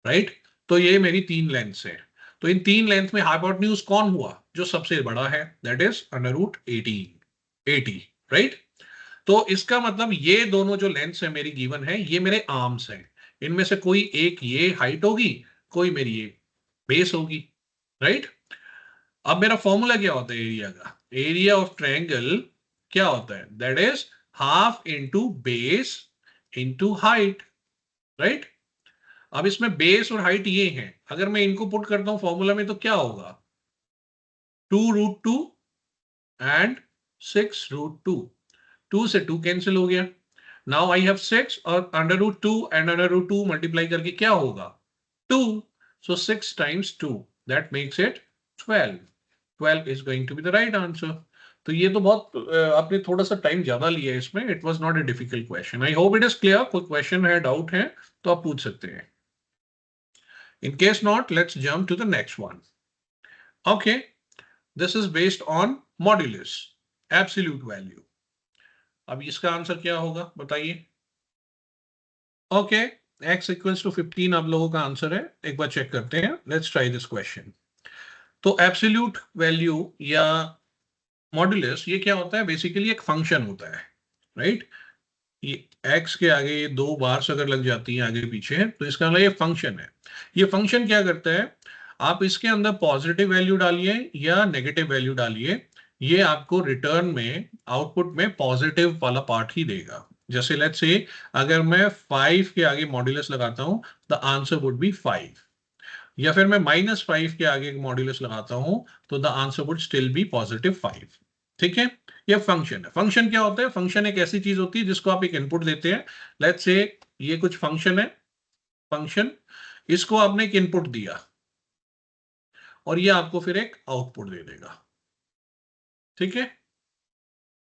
right? तो ये मेरी 3 लेंथ है। तो इन 3 लेंथ में हाइपोटेन्यूज कौन हुआ? जो सबसे बड़ा है, that is under root 80, right? तो इसका मतलब ये दोनों जो लेंथ है मेरी गिवन है, ये मेरे आर्म्स हैं। इनमें से कोई एक ये हाइट होगी, कोई मेरी ये बेस होगी, राइट? अब मेरा फॉर्मूला क्या होता है एरिया का? एरिया ऑफ ट्रायंगल क्या होता है? That is half into base into height, right? अब इसमें बेस और हाइट ये हैं, अगर मैं इनको पुट करता हूं फॉर्मूला में तो क्या होगा? 2√2 एंड 6√2, 2 से 2 कैंसिल हो गया। नाउ आई हैव 6 और under root 2 and under root 2 multiply करके क्या होगा? 2, so 6 times 2 that makes it 12। 12 is going to be the right answer. तो ये तो बहुत आपने थोड़ा सा टाइम ज्यादा लिया है इसमें, it was not a difficult question. I hope it is clear. कोई क्वेश्चन है, डाउट है तो आप पूछ सकते हैं। In case not, let's jump to the next one. Okay, this is based on modulus, absolute value. अब इसका आंसर क्या होगा बताइए? ओके, x इक्वल्स टू 15 आप लोगों का आंसर है। एक बार चेक करते हैं, लेट्स ट्राई दिस क्वेश्चन। तो एब्सोल्यूट वैल्यू या मॉड्यूलस ये क्या होता है? बेसिकली एक फंक्शन होता है, राइट? ये x के आगे ये 2 बार्स अगर लग जाती है आगे पीछे, तो इसका मतलब ये फंक्शन है। ये फंक्शन क्या करता है? आप इसके अंदर पॉजिटिव वैल्यू डालिए या नेगेटिव वैल्यू डालिए, ये आपको रिटर्न में आउटपुट में पॉजिटिव वाला पार्ट ही देगा। जैसे लेट्स से अगर मैं 5 के आगे मॉड्यूलस लगाता हूं, द आंसर वुड बी 5, या फिर मैं -5 के आगे मॉड्यूलस लगाता हूं तो the answer would still be +5। ठीक है, ये फंक्शन है। फंक्शन क्या होता है? फंक्शन एक ऐसी चीज होती है जिसको आप एक इनपुट देते हैं। लेट्स से ये कुछ फंक्शन है, फंक्शन, इसको आपने एक इनपुट दिया और ये आपको फिर एक आउटपुट दे देगा। ठीक है,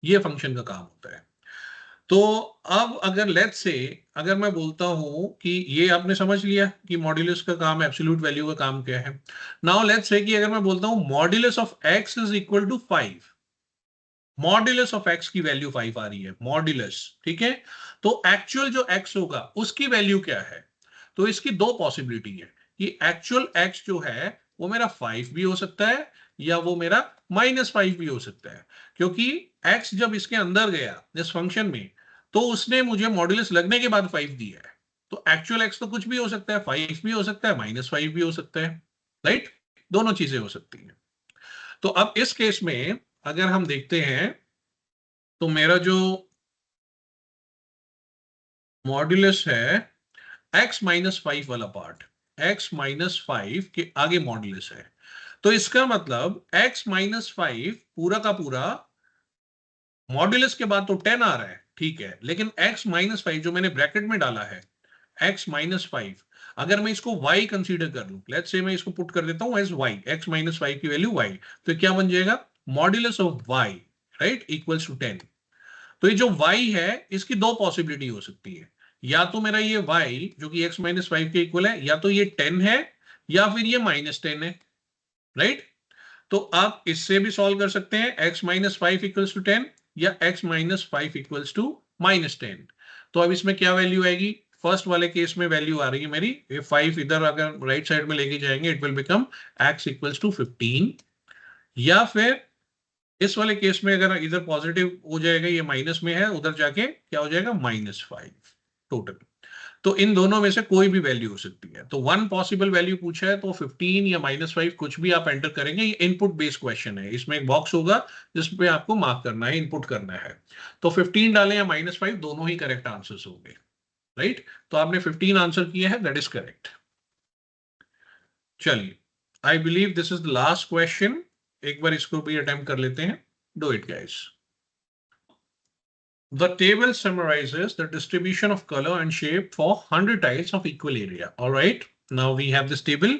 ये फंक्शन का काम होता है। तो अब अगर लेट्स से अगर मैं बोलता हूं कि ये आपने समझ लिया कि मॉड्यूलस का काम, एब्सोल्यूट वैल्यू का काम क्या है। नाउ लेट्स से कि अगर मैं बोलता हूं modulus of x is equal to 5, modulus of x की वैल्यू 5 आ रही है, मॉड्यूलस, ठीक है? तो एक्चुअल जो x होगा उसकी वैल्यू क्या है? तो इसकी दो पॉसिबिलिटी है कि एक्चुअल x जो है वो मेरा 5 भी हो सकता है या वो मेरा -5 भी हो सकता है, क्योंकि x जब इसके अंदर गया इस फंक्शन में तो उसने मुझे मॉड्यूलस लगने के बाद 5 दिया है। तो एक्चुअल x तो कुछ भी हो सकता है, 5 भी हो सकता है, -5 भी हो सकता है, राइट? दोनों चीजें हो सकती हैं। तो अब इस केस में अगर हम देखते हैं तो मेरा जो मॉड्यूलस है x-5 वाला पार्ट, x-5 के आगे मॉड्यूलस है, तो इसका मतलब x-5 पूरा का पूरा मॉड्यूलस के बाद तो 10 आ रहा है, ठीक है, लेकिन x-5 जो मैंने ब्रैकेट में डाला है x-5, अगर मैं इसको y कंसीडर कर लूं, लेट्स से मैं इसको पुट कर देता हूं एज y, x-5 की वैल्यू y, तो क्या बन जाएगा? Modulus of y, right, equals to 10। तो ये जो y है इसकी दो पॉसिबिलिटी हो सकती है, या तो मेरा ये y जो कि x-5 के इक्वल है, या तो ये 10 है या फिर ये -10 है, राइट? तो आप इससे भी सॉल्व कर सकते हैं, x माइनस 5 इक्वल्स टू 10 या x minus 5 equals to minus 10। तो अब इसमें क्या वैल्यू आएगी? फर्स्ट वाले केस में वैल्यू आ रही है मेरी, ये 5 इधर अगर राइट साइड में लेके जाएंगे it will become x equals to 15, या फिर इस वाले केस में अगर इधर पॉजिटिव हो जाएगा, ये माइनस में है, उधर जाके क्या हो जाएगा? -5 टोटल। तो इन दोनों में से कोई भी वैल्यू हो सकती है। तो वन पॉसिबल वैल्यू पूछा है तो 15 या -5 कुछ भी आप एंटर करेंगे। ये इनपुट बेस्ड क्वेश्चन है, इसमें एक बॉक्स होगा जिसपे आपको मार्क करना है, इनपुट करना है। तो 15 डालें या -5 दोनों ही करेक्ट आंसर्स होंगे, राइट? तो आपने 15 आंसर किया है, दैट इज करेक्ट। चलिए, I believe this is the last question, एक बार इसको भी अटेम्प्ट कर लेते हैं। Do it guys. The table summarizes the distribution of color and shape for 100 tiles of equal area. All right, now we have this table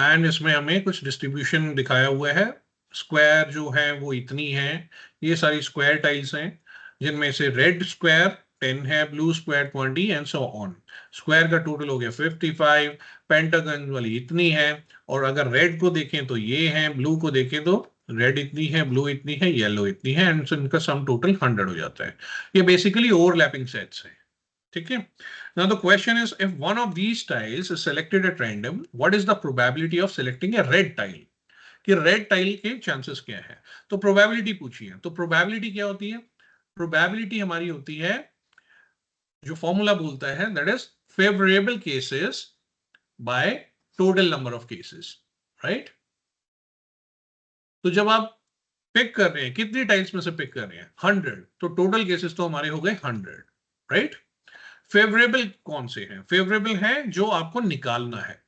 and इसमें हमें कुछ distribution दिखाया हुआ है। स्क्वायर जो है वो इतनी है, ये सारी स्क्वायर टाइल्स हैं जिनमें से रेड स्क्वायर 10 है, blue square 20 and so on. Square का टोटल हो गया 55, पेंटागन वाली इतनी है, और अगर रेड को देखें तो ये है, ब्लू को देखें तो रेड इतनी है, ब्लू इतनी है, येलो इतनी है, एंड इनका सम टोटल 100 हो जाता है। ये बेसिकली ओवरलैपिंग सेट्स है, ठीक है। Now the question is, if one of these tiles is selected at random, what is the probability of selecting a red tile? कि रेड टाइल के चांसेस क्या है? तो प्रोबेबिलिटी पूछी है। तो प्रोबेबिलिटी क्या होती है? प्रोबेबिलिटी हमारी होती है, जो फॉर्मूला बोलता है, that is favourable cases by total number of cases, right? तो जब आप पिक कर रहे हैं, कितनी टाइल्स में से पिक कर रहे हैं? 100, तो टोटल केसेस तो हमारे हो गए 100, राइट? फेवरेबल कौन से हैं? फेवरेबल है जो आपको निकालना है,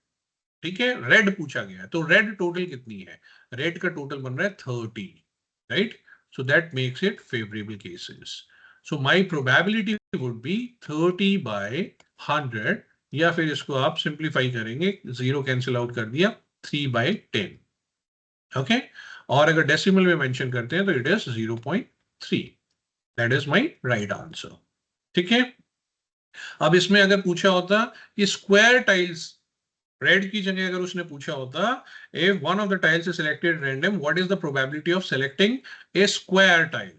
ठीक है। रेड पूछा गया है, तो रेड टोटल कितनी है? रेड का टोटल बन रहा है 30, right? So that makes it favourable cases. So my probability would be 30 by 100, या फिर इसको आप सिंप्लीफाई करेंगे, 0 कैंसिल आउट कर दिया, 3 बाय 10, ओके। और अगर डेसिमल में मेंशन करते हैं तो it is 0.3, that is my right answer, ठीक है। अब इसमें अगर पूछा होता कि स्क्वायर टाइल्स, रेड की जगह अगर उसने पूछा होता, if one of the tiles is selected random, what is the probability of selecting a square tile?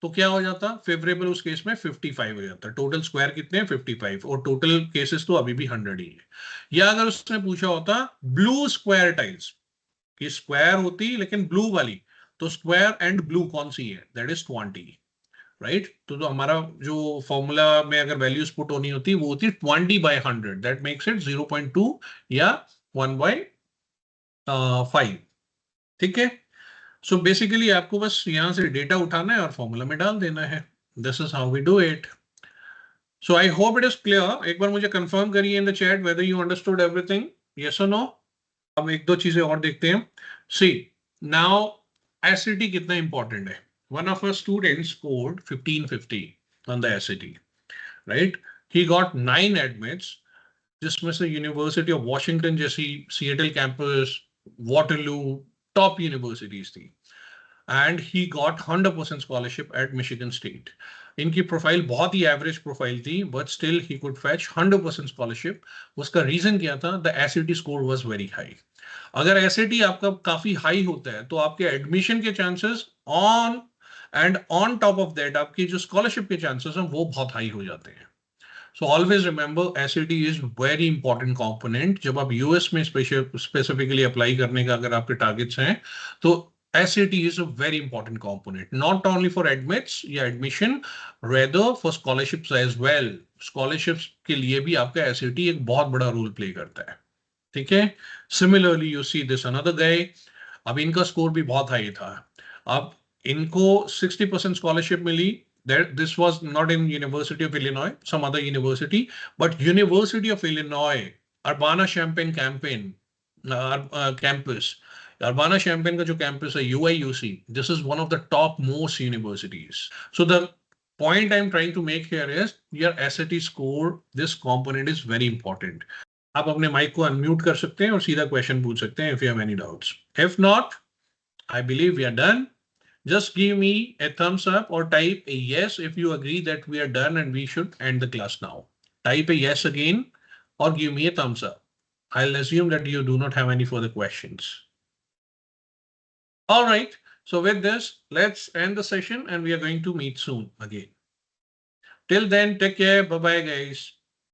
तो क्या हो जाता? फेवरेबल उस केस में 55 हो जाता। टोटल स्क्वायर कितने हैं? 55, और टोटल केसेस तो अभी भी 100 ही है। या अगर उसने पूछा होता ब्लू स्क्वायर टाइल्स, कि स्क्वायर होती लेकिन ब्लू वाली, तो स्क्वायर एंड ब्लू कौन सी है? That is 20, right? तो हमारा जो फॉर्मूला में अगर वैल्यूज पुट होनी होती वो होती 20 बाय 100, दैट मेक्स इट 0.2 या 1/5, ठीक है। सो बेसिकली आपको बस यहां से डेटा उठाना है और फॉर्मूला में डाल देना है। This is how we do it. So I hope it is clear. एक बार मुझे कंफर्म करिए in the chat whether you understood everything, yes और नो। अब एक दो चीजें और देखते हैं। सी नाउ, एसिटी कितना इंपॉर्टेंट है। One of our students scored 1550 on the SAT, right? He got 9 admits, जिसमें से यूनिवर्सिटी ऑफ वॉशिंगटन जैसी, Seattle campus, Waterloo, top universities थी, and he got 100% scholarship at Michigan State. इनकी प्रोफाइल बहुत ही एवरेज प्रोफाइल थी, but still he could fetch 100% scholarship. उसका reason क्या था? The SAT score was very high. अगर एसएटी आपका काफी हाई होता है तो आपके एडमिशन के chances on and on top of that आपकी जो स्कॉलरशिप के चांसेस हैं वो बहुत हाई हो जाते हैं। So always remember, SAT is very important component. जब आप यूएस में स्पेसिफिकली अप्लाई करने का अगर आपके टारगेट्स हैं, तो SAT is a very important component, not only for admits या admission, rather for scholarships as well. Scholarships के लिए भी आपका SAT एक बहुत बड़ा रोल प्ले करता है, ठीक है। Similarly, you see this another guy, अब इनका स्कोर भी बहुत हाई था। अब इनको 60% स्कॉलरशिप मिली। That this was not in University of Illinois, some other university, but University of Illinois, Urbana-Champaign campus. Urbana-Champaign का जो campus है UIUC, this is one of the top most universities. So the point I'm trying to make here is your SAT score, this component is very important. आप अपने mic को unmute कर सकते हैं और सीधा क्वेश्चन पूछ सकते हैं if you have any doubts. If not, I believe we are done. Just give me a thumbs up or type a yes if you agree that we are done and we should end the class now. Type a yes again or give me a thumbs up. I'll assume that you do not have any further questions. All right. So with this, let's end the session and we are going to meet soon again. Till then, take care. Bye bye, guys.